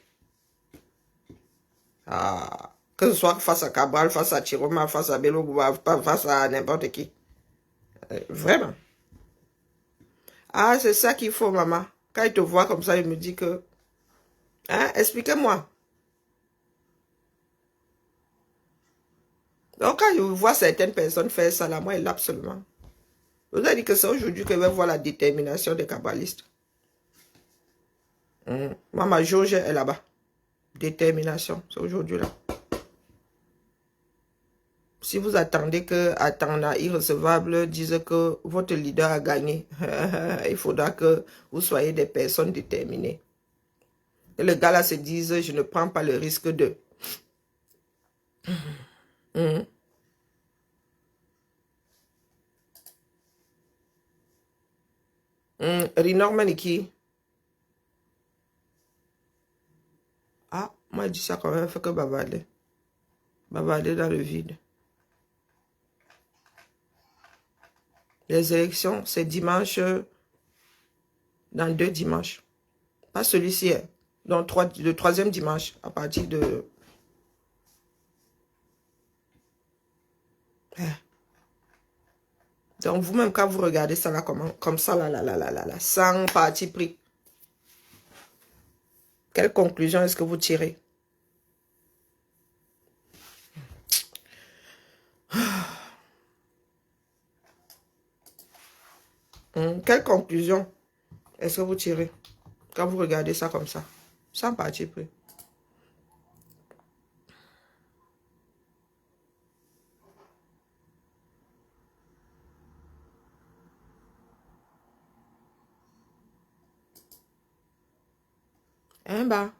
Que ce soit face à Cabral, face à Chiroma, face à Bello, face à n'importe qui. Vraiment. C'est ça qu'il faut, maman. Quand il te voit comme ça, il me dit que... expliquez-moi. Donc, quand je vois certaines personnes faire ça, là, moi, il l'a seulement. Vous avez dit que c'est aujourd'hui que je vais voir la détermination des kabbalistes. Moi, ma jauge est là-bas. Détermination, c'est aujourd'hui là. Si vous attendez que Atana irrecevable dise que votre leader a gagné, il faudra que vous soyez des personnes déterminées. Et le gars là se dise, je ne prends pas le risque de... Rinorman qui... Ah, moi je dis ça quand même, fait que bavarder. Bavarder dans le vide. Les élections, c'est dimanche, dans 2 dimanches. Pas celui-ci, hein. Donc le 3e dimanche, à partir de... Donc vous-même, quand vous regardez ça là, comme ça, là, sans parti pris, quelle conclusion est-ce que vous tirez? Quelle conclusion est-ce que vous tirez quand vous regardez ça comme ça, sans parti pris? Hein, bah.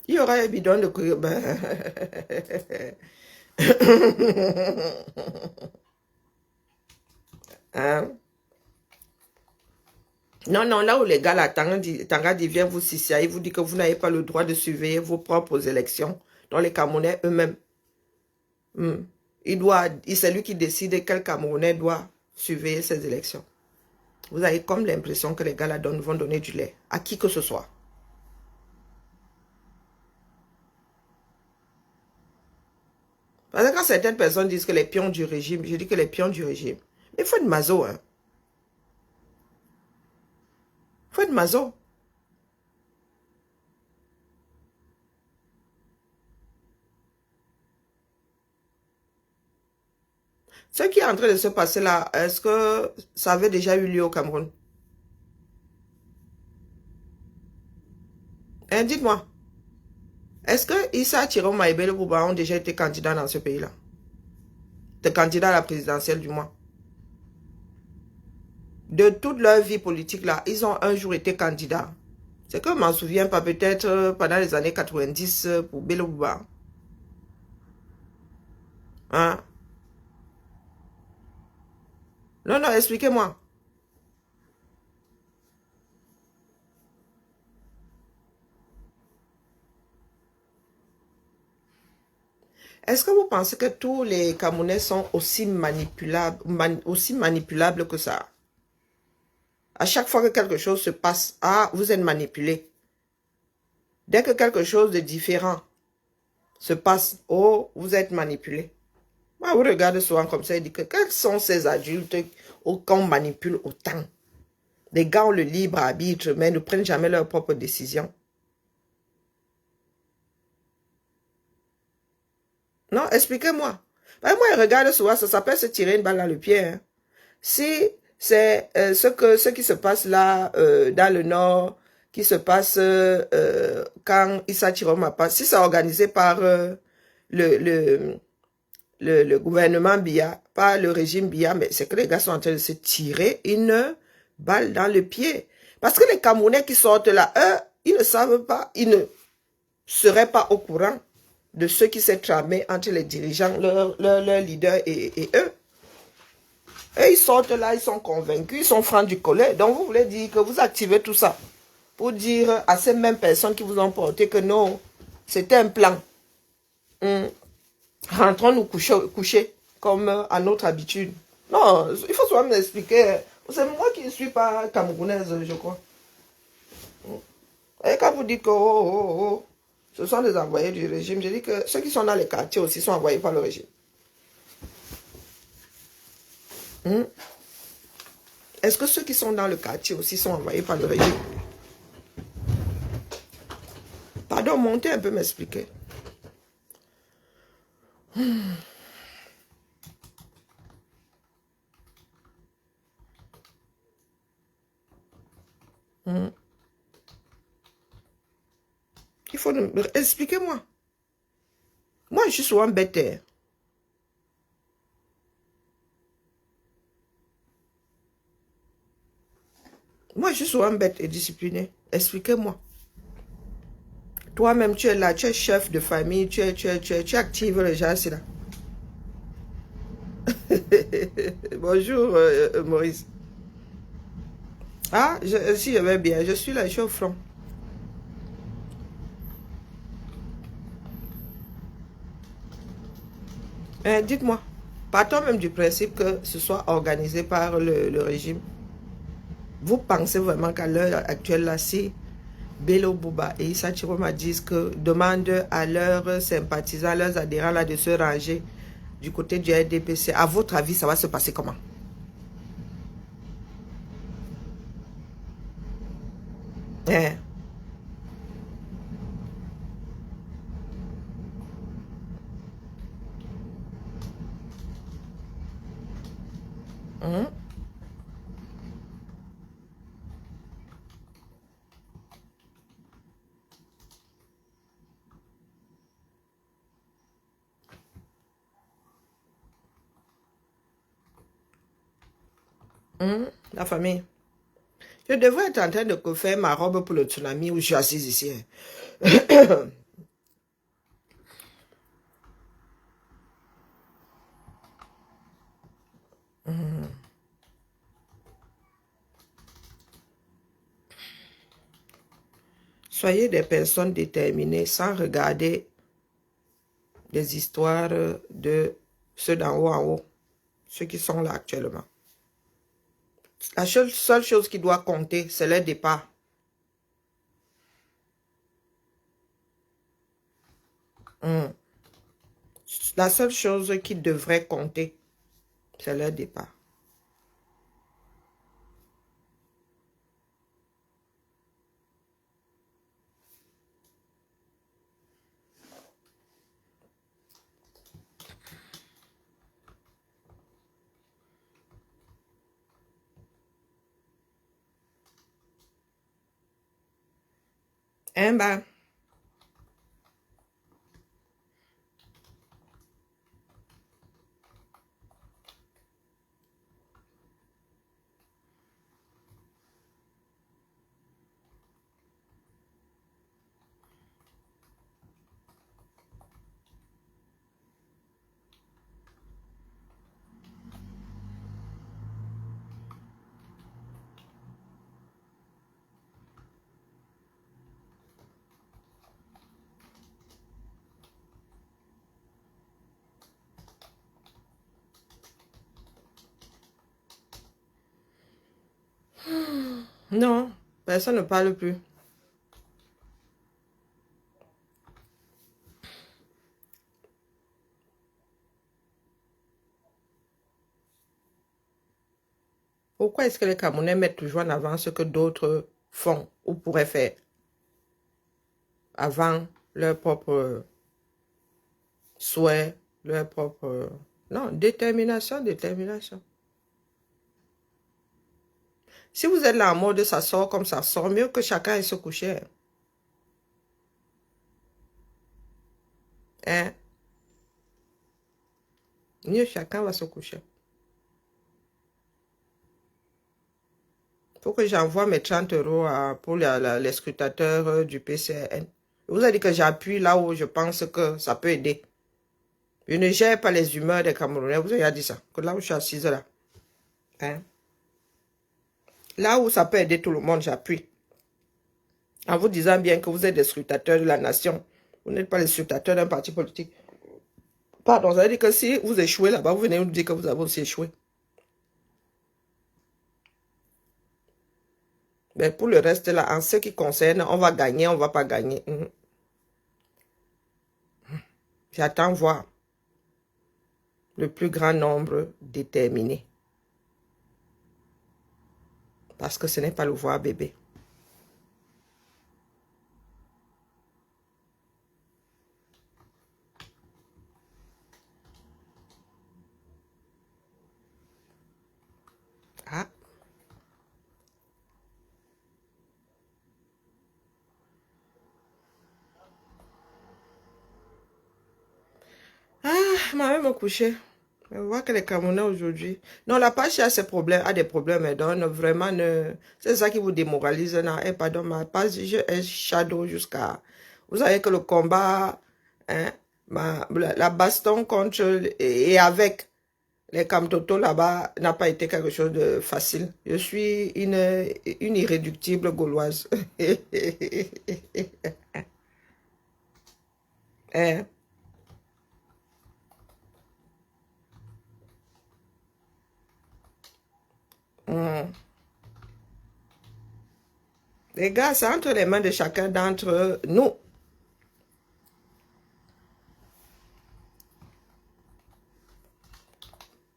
Il y aura un bidon de couille. Hein? Non, non, là où les gars, là, Tangadi vient vous sissier, il vous dit que vous n'avez pas le droit de surveiller vos propres élections. Donc les Camerounais eux-mêmes, c'est lui qui décide quel Camerounais doit surveiller ces élections. Vous avez comme l'impression que les gars là vont donner du lait à qui que ce soit. Parce que quand certaines personnes disent que les pions du régime, je dis que les pions du régime, mais il faut être maso, hein. Il faut être maso. Ce qui est en train de se passer là, est-ce que ça avait déjà eu lieu au Cameroun? Hein, dites-moi. Est-ce que Issa Chiroma et Bello Bouba ont déjà été candidats dans ce pays-là? Des candidats à la présidentielle du moins. De toute leur vie politique là, ils ont un jour été candidats. C'est que je ne m'en souviens pas, peut-être pendant les années 90 pour Bello Bouba. Hein? Non, non, expliquez-moi. Est-ce que vous pensez que tous les Camerounais sont aussi manipulables que ça? À chaque fois que quelque chose se passe, ah, vous êtes manipulé. Dès que quelque chose de différent se passe, oh, vous êtes manipulé. Moi, vous regardez souvent comme ça et dites que quels sont ces adultes qu'on manipule autant? Les gars ont le libre arbitre, mais ne prennent jamais leurs propres décisions. Non, expliquez-moi. Moi, je regarde souvent, ça s'appelle se tirer une balle dans le pied. Hein. Si c'est ce qui se passe là, dans le nord, qui se passe quand Issa Chiroma passe, si c'est organisé par le gouvernement Biya, pas le régime Biya, mais c'est que les gars sont en train de se tirer une balle dans le pied. Parce que les Camerounais qui sortent là, eux, ils ne savent pas, ils ne seraient pas au courant de ce qui s'est tramé entre les dirigeants, leurs leaders et eux. Et ils sortent là, ils sont convaincus, ils sont francs du collet. Donc vous voulez dire que vous activez tout ça pour dire à ces mêmes personnes qui vous ont porté que non, c'était un plan. Rentrons nous coucher comme à notre habitude. Non, il faut souvent m'expliquer. C'est moi qui ne suis pas camerounaise, je crois. Et quand vous dites que ce sont des envoyés du régime, je dis que ceux qui sont dans les quartiers aussi sont envoyés par le régime. Est-ce que ceux qui sont dans le quartier aussi sont envoyés par le régime? Non, montez un peu m'expliquer. Il faut expliquer-moi. Moi, je suis souvent bête. Hein. Moi, je suis souvent bête et disciplinée. Expliquez-moi. Toi-même, tu es là, tu es chef de famille, tu actives les gens, c'est là. Bonjour, Maurice. Ah, si je vais bien, je suis là, je suis au front. Dites-moi, partons même du principe que ce soit organisé par le régime. Vous pensez vraiment qu'à l'heure actuelle, là, si Bello Bouba et Issa Chiroma disent que demandent à leurs sympathisants, leurs adhérents là, de se ranger du côté du RDPC, à votre avis, ça va se passer comment? Hein? Hein? La famille. Je devrais être en train de faire ma robe pour le tsunami où je suis assise ici. Hein. Soyez des personnes déterminées sans regarder les histoires de ceux d'en haut en haut, ceux qui sont là actuellement. La seule chose qui doit compter, c'est le départ. La seule chose qui devrait compter, c'est leur départ. Hein, ben, non, personne ne parle plus. Pourquoi est-ce que les Camerounais mettent toujours en avant ce que d'autres font ou pourraient faire avant leur propre souhait, leur propre... Non, détermination, détermination. Si vous êtes là en mode ça sort comme ça sort, mieux que chacun aille se coucher. Hein? Mieux chacun va se coucher. Faut que j'envoie mes 30 euros pour les scrutateurs du PCN. Je vous ai dit que j'appuie là où je pense que ça peut aider. Je ne gère pas les humeurs des Camerounais. Vous avez dit ça. Que là où je suis assise là. Hein? Là où ça peut aider tout le monde, j'appuie. En vous disant bien que vous êtes des scrutateurs de la nation. Vous n'êtes pas les scrutateurs d'un parti politique. Pardon, ça veut dire que si vous échouez là-bas, vous venez nous dire que vous avez aussi échoué. Mais pour le reste là, en ce qui concerne, on va gagner, on ne va pas gagner. J'attends voir le plus grand nombre déterminé. Parce que ce n'est pas le voir bébé. Je m'en vais me coucher. Je vois que les Camerounais aujourd'hui... Non, la page a ses problèmes, a des problèmes. Donc, vraiment, c'est ça qui vous démoralise. Non, pardon, ma page est shadow jusqu'à... Vous savez que le combat, hein, la baston contre et avec les Kamtoto là-bas n'a pas été quelque chose de facile. Je suis une irréductible gauloise. Hein? Hmm. Les gars, c'est entre les mains de chacun d'entre nous.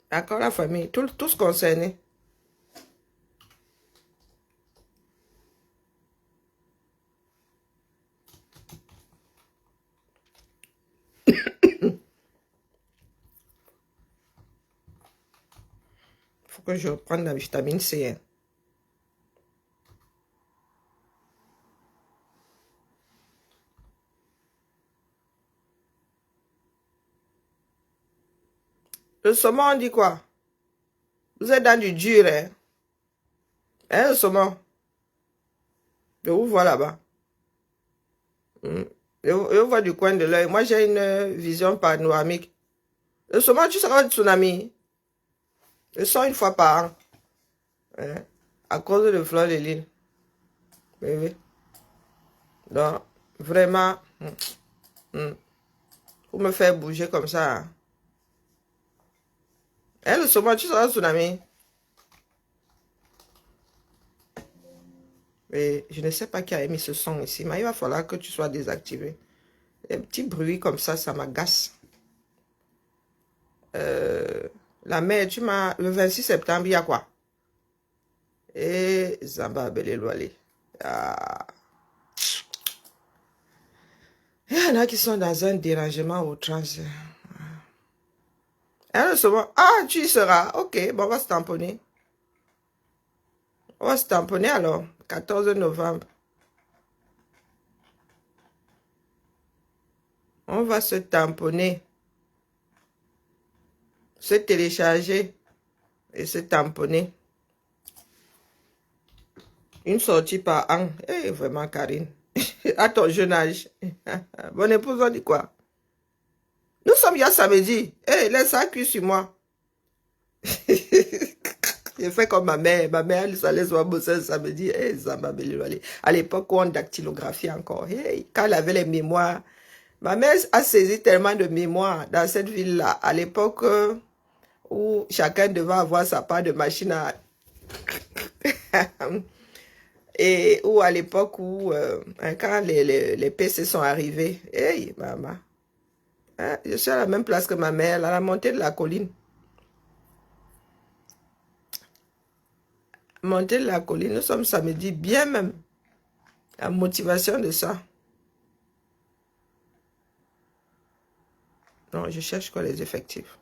D'accord, la famille, tous concernés. Faut que je reprenne la vitamine C. Hein. Le saumon, on dit quoi? Vous êtes dans du dur, hein? Hein, le saumon? Je vous vois là-bas. Je vous vois du coin de l'œil. Moi, j'ai une vision panoramique. Le saumon, tu seras un tsunami. Je sors une fois par an. Hein? À cause de fleurs de l'île. Oui, oui. Donc, vraiment, pour me faire bouger comme ça. Hein? Hein, le saumon, tu seras un tsunami. Mais je ne sais pas qui a émis ce son ici, mais il va falloir que tu sois désactivé. Les petits bruits comme ça m'agace. La mère, tu m'as... Le 26 septembre, il y a quoi? Et Zamba Belelwale. Ah. Il y en a qui sont dans un dérangement au trans. Hein, le saumon. Ah, tu y seras. Ok, bon, on va se tamponner. On va se tamponner alors. 14 novembre. On va se tamponner. Se télécharger. Et se tamponner. Une sortie par an. Eh, vraiment, Karine. À ton jeune âge. Mon épouse, on dit quoi? Nous sommes hier samedi. Eh, laisse ça cuire sur moi. J'ai fait comme ma mère. Ma mère, elle allait se bosser le samedi. Eh, Zamba Belilwale. À l'époque où on dactylographiait encore. Hey, quand elle avait les mémoires. Ma mère a saisi tellement de mémoires dans cette ville-là. À l'époque où chacun devait avoir sa part de machine à... Et où à l'époque où, quand les PC sont arrivés, hey, maman, hein, je suis à la même place que ma mère, à la montée de la colline. Montée de la colline, nous sommes samedi, bien même. La motivation de ça. Non, je cherche quoi les effectifs.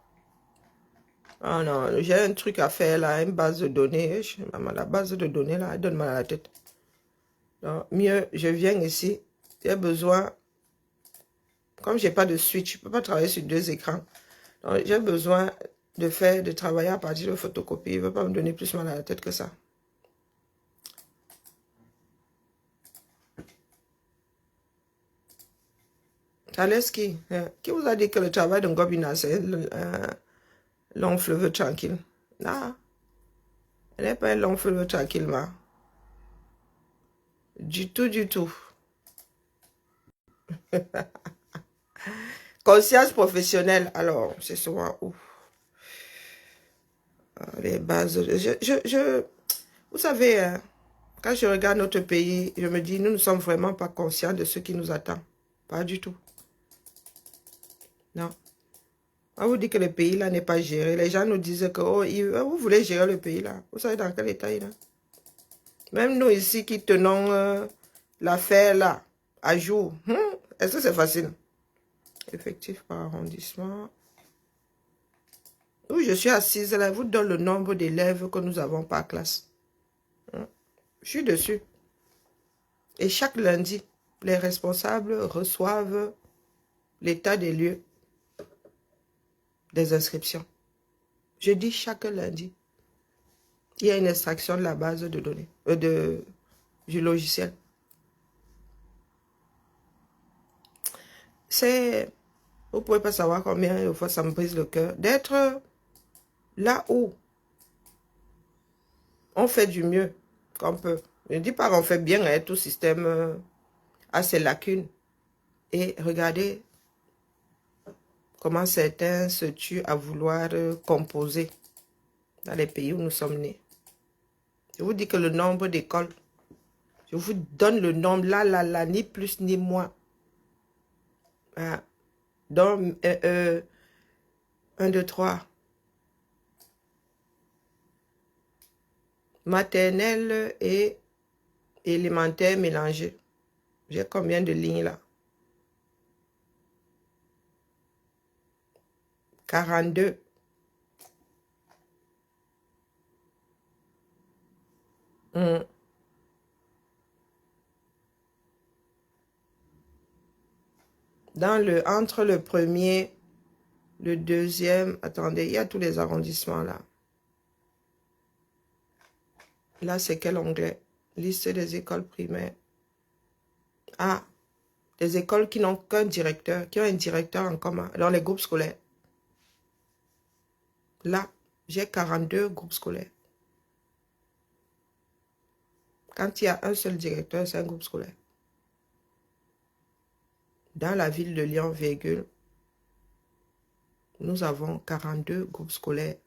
Ah non, j'ai un truc à faire là, une base de données. Maman, la base de données là, elle donne mal à la tête. Donc, mieux, je viens ici, j'ai besoin, comme j'ai pas de switch, je peux pas travailler sur deux écrans. Donc, j'ai besoin de travailler à partir de photocopie. Il ne veut pas me donner plus mal à la tête que ça. Taleski, qui vous a dit que le travail de Ngobina, c'est un long fleuve tranquille? Non, ce n'est pas un long fleuve tranquille, ma. Du tout, du tout. Conscience professionnelle, alors, c'est souvent où? Les bases. Vous savez, hein, quand je regarde notre pays, je me dis, nous ne sommes vraiment pas conscients de ce qui nous attend. Pas du tout. Non. On vous dit que le pays là n'est pas géré. Les gens nous disent que oh, vous voulez gérer le pays là. Vous savez dans quel état il est? Même nous ici qui tenons l'affaire là à jour. Est-ce que c'est facile? Effectif par arrondissement. Où je suis assise là, je vous donne le nombre d'élèves que nous avons par classe. Je suis dessus. Et chaque lundi, les responsables reçoivent l'état des lieux. des inscriptions. Je dis chaque lundi, il y a une extraction de la base de données, du logiciel. C'est, vous ne pouvez pas savoir combien de fois ça me brise le cœur d'être là où on fait du mieux qu'on peut. Je ne dis pas qu'on fait bien, hein, tout système a ses lacunes. Et regardez comment certains se tuent à vouloir composer dans les pays où nous sommes nés. Je vous dis que le nombre d'écoles, je vous donne le nombre, là, ni plus ni moins. Ah. Donc, 1, 2, 3. Maternelle et élémentaire mélangé. J'ai combien de lignes là? 42. Entre le premier, le deuxième, attendez, il y a tous les arrondissements là. Là, c'est quel onglet? Liste des écoles primaires. Ah, des écoles qui n'ont qu'un directeur, qui ont un directeur en commun, dans les groupes scolaires. Là, j'ai 42 groupes scolaires. Quand il y a un seul directeur, c'est un groupe scolaire. Dans la ville de Lyon, nous avons 42 groupes scolaires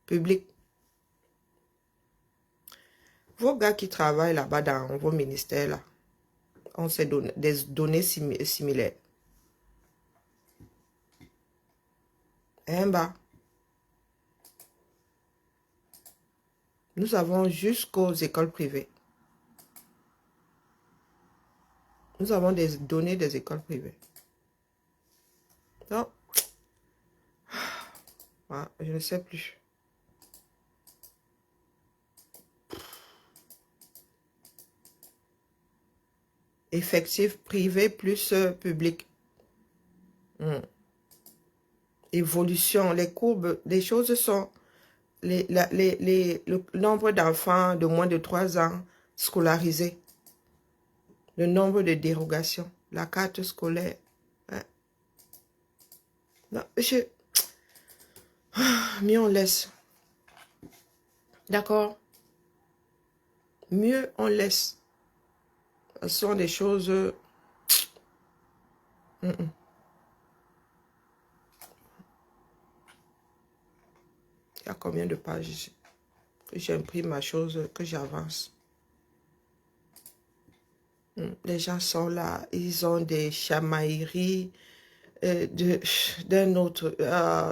publics. Vos gars qui travaillent là-bas dans vos ministères, là, ont des données similaires. Nous avons jusqu'aux écoles privées. Nous avons des données des écoles privées. Donc, je ne sais plus. Effectif privé plus public. Évolution, les courbes, les choses sont... le nombre d'enfants de moins de 3 ans scolarisés. Le nombre de dérogations. La carte scolaire. Hein. Non, mieux on laisse. D'accord? Mieux on laisse. Ce sont des choses... Il y a combien de pages ici? Que j'imprime ma chose, que j'avance. Les gens sont là, ils ont des chamailleries d'un autre,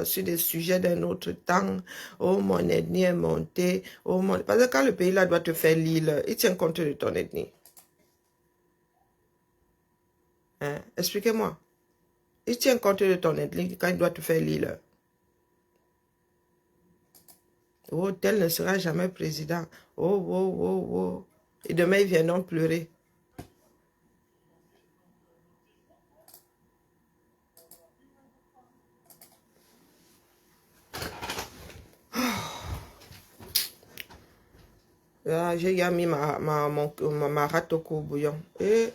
sur des sujets d'un autre temps. Oh, mon ethnie est montée. Oh, parce que quand le pays là doit te faire l'île, il tient compte de ton ethnie. Hein? Expliquez-moi. Il tient compte de ton ethnie quand il doit te faire l'île. Oh, tel ne sera jamais président. Oh, oh, oh, oh. Et demain, ils viendront pleurer. J'ai mis ma rate au bouillon. Et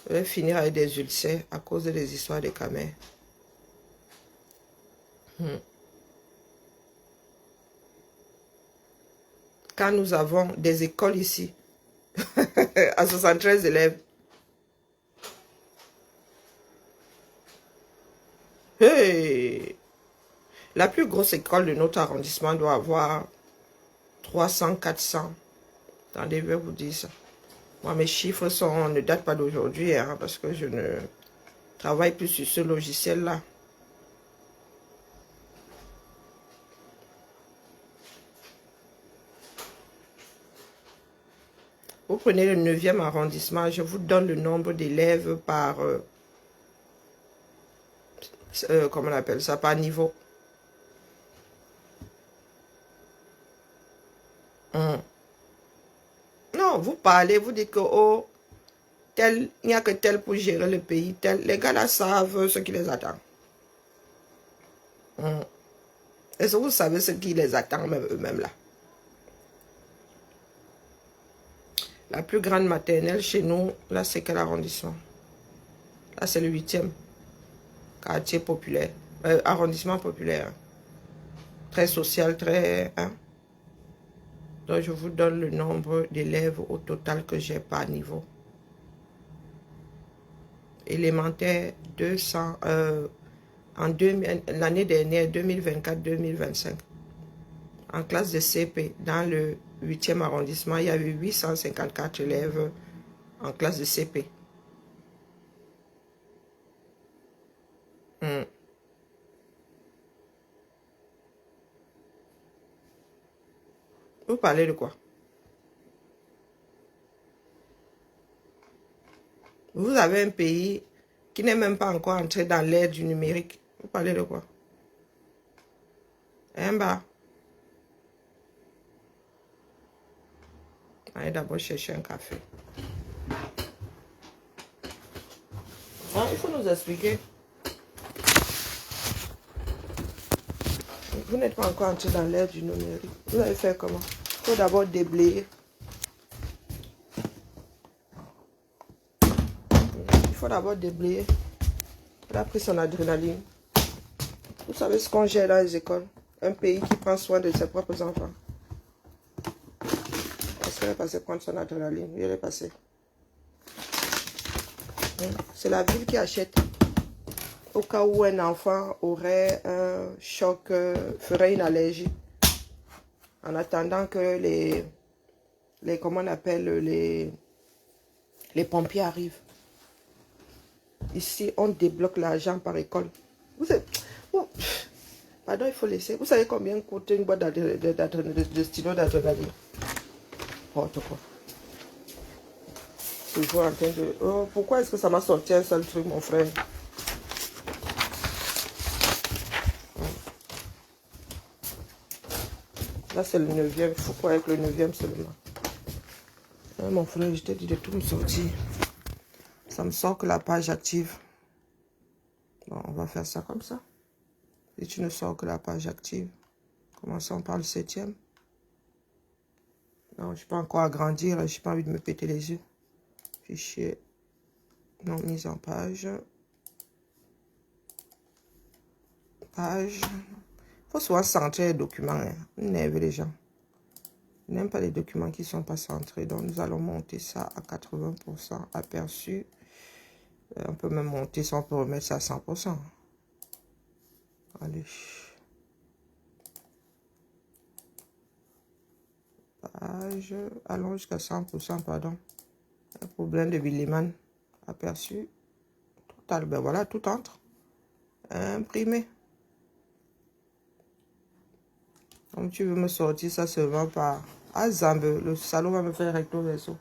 je vais finir avec des ulcères à cause des histoires de camères. Quand nous avons des écoles ici, à 73 élèves. Hey! La plus grosse école de notre arrondissement doit avoir 300, 400. Attendez, je vais vous dire ça. Moi, mes chiffres ne datent pas d'aujourd'hui, hein, parce que je ne travaille plus sur ce logiciel-là. Vous prenez le 9e arrondissement, je vous donne le nombre d'élèves par... comment on appelle ça? Par niveau. Non, vous parlez, vous dites que, oh, tel, il n'y a que tel pour gérer le pays. Tel, les gars là savent ce qui les attend. Est-ce que vous savez ce qui les attend même eux-mêmes là? La plus grande maternelle chez nous, là c'est quel arrondissement? Là c'est le 8e. Quartier populaire. Arrondissement populaire. Très social, très... Hein? Donc je vous donne le nombre d'élèves au total que j'ai par niveau. Élémentaire 200... l'année dernière, 2024-2025. En classe de CP, dans le 8e arrondissement, il y avait 854 élèves en classe de CP. Vous parlez de quoi? Vous avez un pays qui n'est même pas encore entré dans l'ère du numérique. Vous parlez de quoi? Un bas. Allez d'abord chercher un café. Ah, il faut nous expliquer. Vous n'êtes pas encore entré dans l'ère du numérique. Vous allez faire comment? Il faut d'abord déblayer. Il faut d'abord déblayer. Il a pris son adrénaline. Vous savez ce qu'on gère dans les écoles? Un pays qui prend soin de ses propres enfants. Est-ce qu'elle est passée prendre son adrénaline? Oui, elle est passée. C'est la ville qui achète. Au cas où un enfant aurait un choc, ferait une allergie. En attendant que les comment on appelle, les pompiers arrivent. Ici, on débloque l'argent par école. Vous savez, oh, pardon, il faut laisser. Vous savez combien coûte une boîte de stylo d'adrénaline? Oh, quoi. Toujours en train de... Oh, pourquoi est-ce que ça m'a sorti un seul truc, mon frère? Là, c'est le 9e. Il faut quoi avec le 9e seulement? Mon frère, je t'ai dit de tout me sortir. Ça me sort que la page active. Bon, on va faire ça comme ça. Si tu ne sors que la page active, commençons par le 7e. Non, je ne suis pas encore agrandir. Je n'ai pas envie de me péter les yeux. Fichier. Non, mise en page. Page. Il faut souvent centrer les documents. Hein. Nervez les gens. Je n'aime pas les documents qui ne sont pas centrés. Donc, nous allons monter ça à 80% aperçu. On peut même monter ça, on peut remettre ça à 100%. Allez. Page. Allons jusqu'à 100%, pardon. Un problème de Villeman. Aperçu. Total. Ben voilà, tout entre. Imprimé. Comme tu veux me sortir ça seulement par... Ah, Zambe, le salaud va me faire recto verso.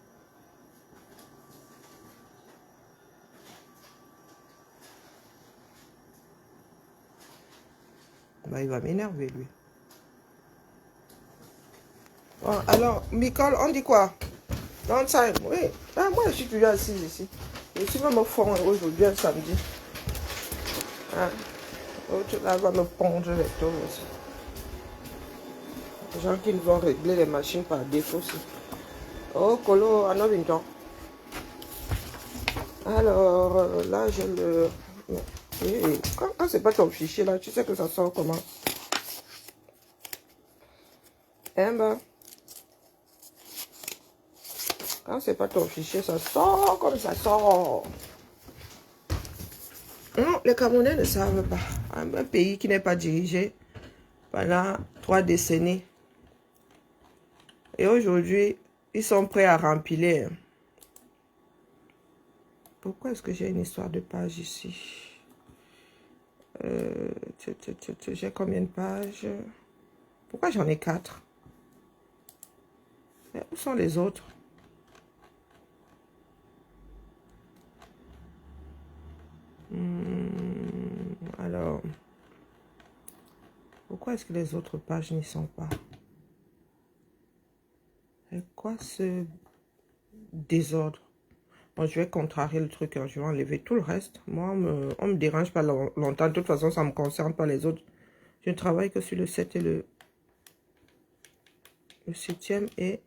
Bah, il va m'énerver, lui. Bon, alors, Nicole, on dit quoi? Don't time, oui. Ah, moi, je suis toujours assise ici. Je suis même au fond aujourd'hui, un samedi. Ah. L'autre là va me pondre recto verso. Les gens qui vont régler les machines par défaut aussi. Oh, Colo, à 9 ans. Alors, là, j'ai le... Oui, quand c'est pas ton fichier, là, tu sais que ça sort comment? Hein, ben, quand c'est pas ton fichier, ça sort comme ça sort. Non, les Camerounais ne savent pas. Un pays qui n'est pas dirigé pendant 3 décennies. Et aujourd'hui, ils sont prêts à rempiler. Pourquoi est-ce que j'ai une histoire de page ici? J'ai combien de pages? Pourquoi j'en ai 4? Mais où sont les autres? Alors, pourquoi est-ce que les autres pages n'y sont pas? Et quoi ce désordre? Bon, je vais contrarier le truc, hein. Je vais enlever tout le reste. Moi, on me dérange pas longtemps. De toute façon, ça ne me concerne pas les autres. Je ne travaille que sur le 7 et le 7e et...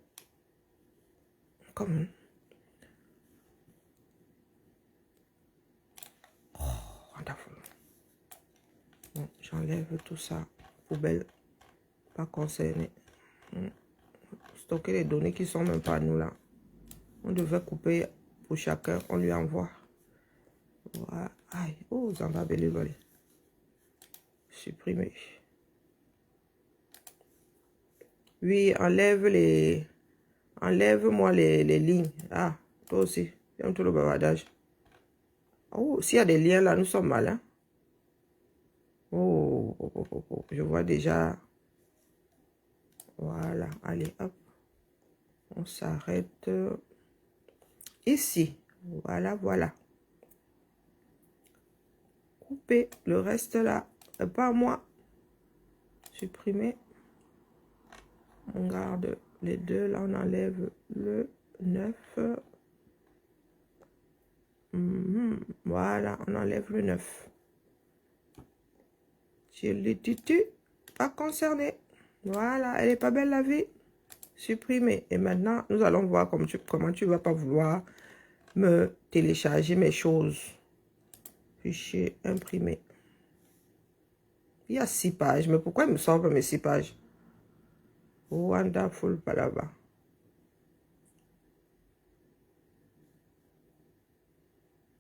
Comment? Oh, wonderful. Bon, j'enlève tout ça. Poubelle. Pas concerné. Stocker les données qui sont même pas à nous là. On devait couper pour chacun. On lui envoie. Voilà. Aïe. Oh, Zamba Belivoli. Supprimer. Oui, enlève-moi les lignes. Ah, toi aussi. J'aime tout le bavardage. Oh, s'il y a des liens là, nous sommes mal. Hein? Oh, je vois déjà. Voilà, allez, hop. On s'arrête ici. Voilà, voilà. Couper le reste là. Pas moi. Supprimer. On garde les deux. Là, on enlève le 9. Voilà, on enlève le 9. Tutu, pas concerné. Voilà, elle est pas belle la vie. Supprimer. Et maintenant, nous allons voir comment tu vas pas vouloir me télécharger mes choses. Fichier imprimé. Il y a 6 pages. Mais pourquoi il me sort pas mes 6 pages? Wonderful, là-bas.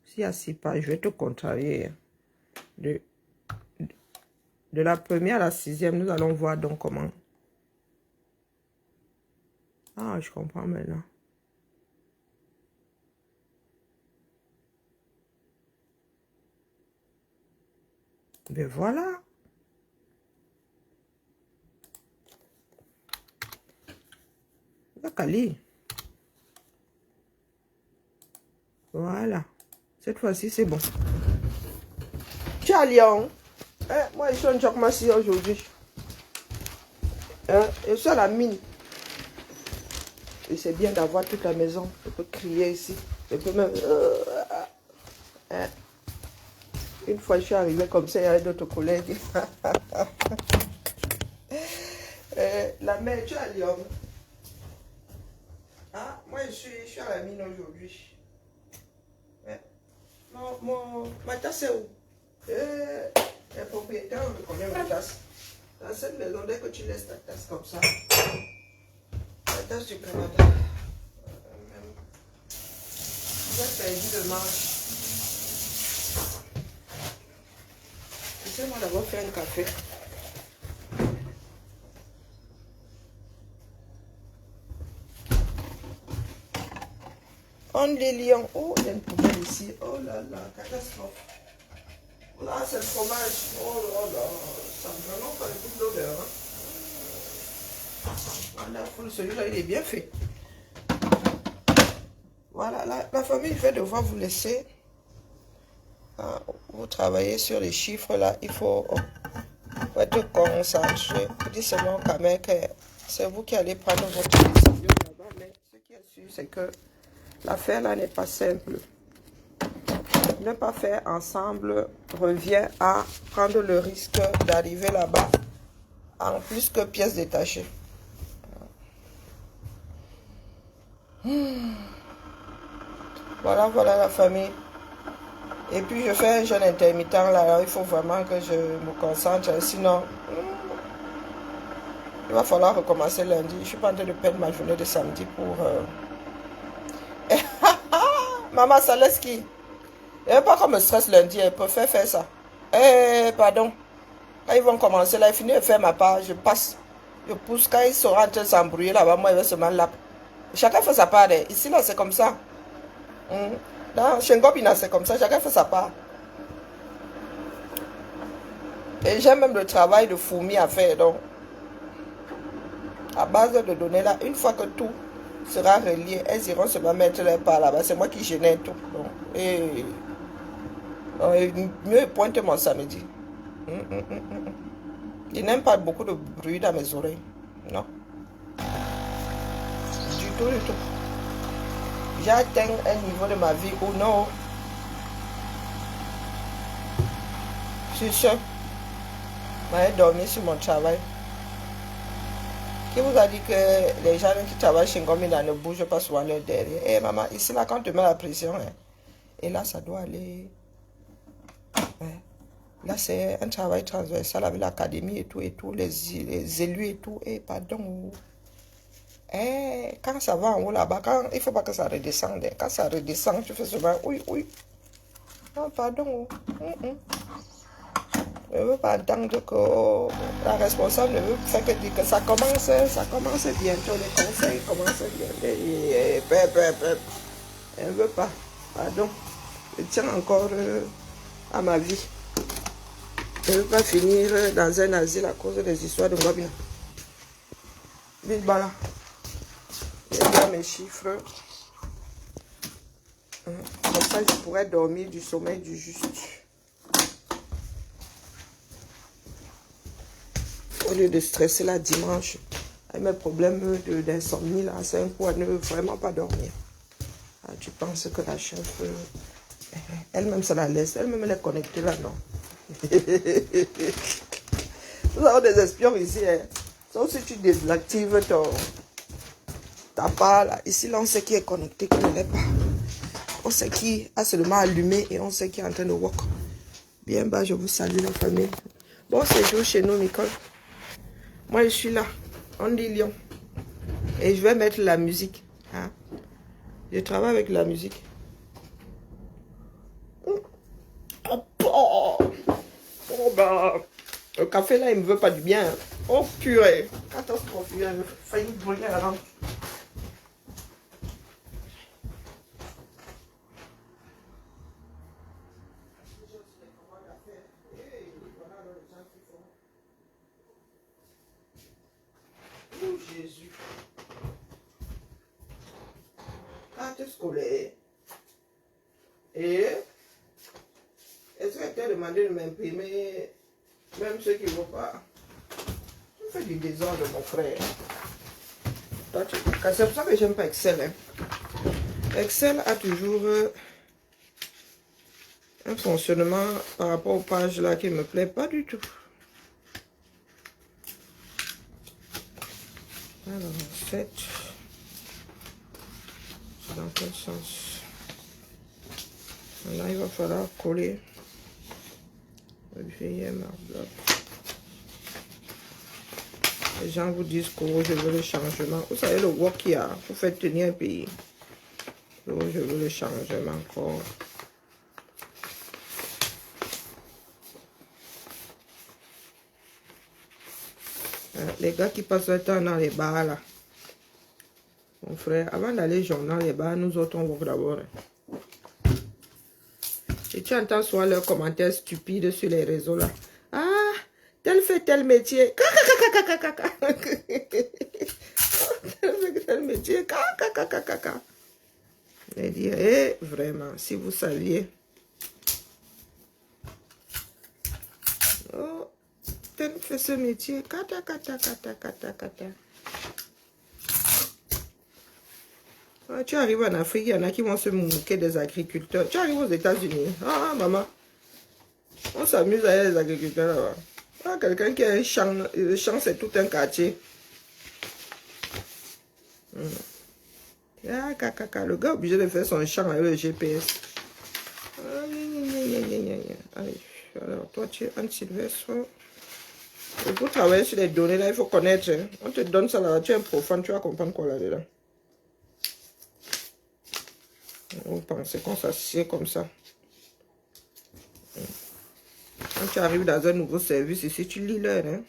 S'il y a 6 pages, je vais te contrarier. De la première à la 6e, nous allons voir donc comment. Ah, je comprends maintenant. Ben voilà. Kali. Voilà. Cette fois-ci, c'est bon. Tu es à Lyon. Moi, je suis en Jacques-Massi aujourd'hui. Je suis à la mine. Et c'est bien d'avoir toute la maison. Je peux crier ici. Je peux même... Une fois, je suis arrivé comme ça, il y avait d'autres collègues. La mère, tu es à Lyon. Ah, moi, je suis à la mine aujourd'hui. Ma tasse est où? Les propriétaires, on me connaît ma tasse. Dans cette maison, dès que tu laisses ta tasse comme ça, la tasse du Canada, tu vas perdu de marche. Laissez-moi d'abord faire un café. On les lions. Oh, il y a une poubelle ici. Oh là là, catastrophe. Là, c'est le fromage. Oh là là, ça me vraiment pas le coup d'odeur. Hein. Voilà, celui-là, il est bien fait. Voilà, la famille, je vais devoir vous laisser. Vous travaillez sur les chiffres là. Il faut être concentré. Je dis seulement quand même que c'est vous qui allez prendre votre décision là-bas. Mais ce qui est sûr, c'est que l'affaire là n'est pas simple. Ne pas faire ensemble revient à prendre le risque d'arriver là-bas en plus que pièces détachées. Voilà, voilà la famille. Et puis je fais un jeûne intermittent là, alors il faut vraiment que je me concentre, sinon il va falloir recommencer lundi. Je ne suis pas en train de perdre ma journée de samedi pour... Maman, ça laisse qui? Il n'y a pas qu'on me stresse lundi, elle préfère faire ça. Pardon. Quand ils vont commencer là, ils finissent de faire ma part, je passe. Je pousse, quand ils seront en train de s'embrouiller là-bas, moi, il va se mettre là. Chacun fait sa part. Ici, là, c'est comme ça. Dans Shengobina, c'est comme ça, chacun fait sa part. Et j'ai même le travail de fourmi à faire, donc. À base de données là, une fois que tout sera relié, elles iront se mettre les pas là-bas. C'est moi qui génère tout. Donc, mieux pointe mon samedi. Je n'aime pas beaucoup de bruit dans mes oreilles. Non. Du tout, du tout. J'ai atteint un niveau de ma vie où non. C'est ça. Moi, j'ai dormi sur mon travail. Qui vous a dit que les gens qui travaillent chez Ngomina ne bougent pas souvent leur derrière? Eh maman, ici là, quand tu mets la pression, hein, et là, ça doit aller. Ouais. Là, c'est un travail transversal avec l'académie et tout, les élus et tout. Et pardon. Eh, quand ça va en haut là-bas, il ne faut pas que ça redescende. Quand ça redescend, tu fais souvent oui, oui. Non, pardon. Je ne veux pas entendre que la responsable ne veut faire que dire que ça commence bientôt, les conseils commencent bientôt. Elle ne veut pas. Pardon. Je tiens encore à ma vie. Je ne veux pas finir dans un asile à cause des histoires de Ngobina. Bilbala. J'ai bien mes chiffres. Comme ça, je pourrais dormir du sommeil du juste. Au lieu de stresser la dimanche, avec mes problèmes d'insomnie, là, c'est un coup à ne vraiment pas dormir. Ah, tu penses que la chef, elle-même, ça la laisse, elle-même, elle est connectée là, non? Nous avons des espions ici, hein. Sauf si tu désactives ta part, là. Ici, là, on sait qui est connecté, qui ne l'est pas. On sait qui a seulement allumé et on sait qui est en train de walk. Bien bas, je vous salue, la famille. Bon séjour chez nous, Nicole. Moi, je suis là. On dit Lyon. Et je vais mettre la musique. Hein? Je travaille avec la musique. Oh, bah, le café, là, il ne me veut pas du bien. Oh, purée. Catastrophe. Il a failli brûler la lampe. Oh, Jésus. Carte scolaire. Et est-ce qu'elle t'a demandé de m'imprimer même ceux qui ne vont pas? Tu fais du désordre, mon frère. C'est pour ça que j'aime pas Excel. Hein. Excel a toujours un fonctionnement par rapport aux pages là qui ne me plaît pas du tout. Alors, 7. C'est dans quel sens? Là, il va falloir coller. Les gens vous disent que je veux le changement. Vous savez, le work qu'il y a pour faire tenir un pays. Je veux le changement encore. Les gars qui passent le temps dans les bars là. Mon frère, avant d'aller journal les bars, nous autres on work d'abord. Et tu entends souvent leurs commentaires stupides sur les réseaux là. Ah, tel fait tel métier. Tel fait tel métier. Et dire, eh, vraiment, si vous saviez. Oh, tel fait ce métier. Tu arrives en Afrique, il y en a qui vont se moquer des agriculteurs. Tu arrives aux États-Unis. Ah, maman. On s'amuse avec les agriculteurs là-bas. Ah, quelqu'un qui a un champ. Le champ, c'est tout un quartier. Ah, le gars est obligé de faire son champ avec le GPS. Allez, alors, toi, tu es Anne-Sylvestre. Et pour travailler sur les données, là, il faut connaître. Hein. On te donne ça là, tu es un profane, tu vas comprendre quoi là-dedans. Vous pensez qu'on s'assied comme ça. Quand tu arrives dans un nouveau service ici, tu lis l'heure. Hein?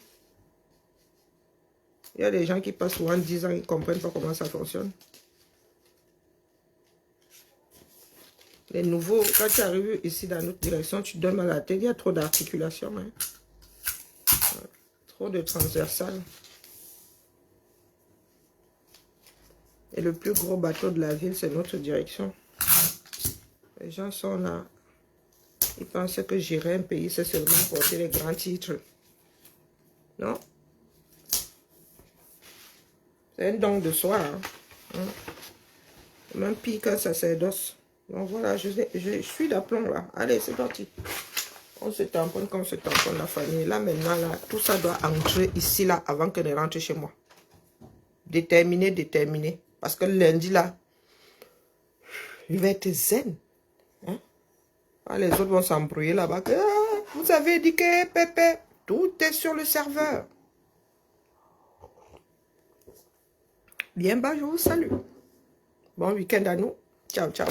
Il y a des gens qui passent souvent 10 ans, ils ne comprennent pas comment ça fonctionne. Les nouveaux, quand tu arrives ici dans notre direction, tu donnes mal à la tête, il y a trop d'articulation. Hein? Trop de transversal. Et le plus gros bateau de la ville, c'est notre direction. Les gens sont là. Ils pensent que gérer un pays, c'est seulement porter les grands titres. Non. C'est un don de soi. Hein. Même pire qu'un sacerdoce. Donc voilà, je suis d'aplomb là. Allez, c'est parti. On se tamponne comme on se tamponne la famille. Là, maintenant, là, tout ça doit entrer ici, là, avant que je rentre chez moi. Déterminé, déterminé. Parce que lundi, là, il va être zen. Hein? Ah, les autres vont s'embrouiller là-bas. Ah, vous avez dit que, Pépé, tout est sur le serveur. Bien bas, je vous salue. Bon week-end à nous. Ciao, ciao.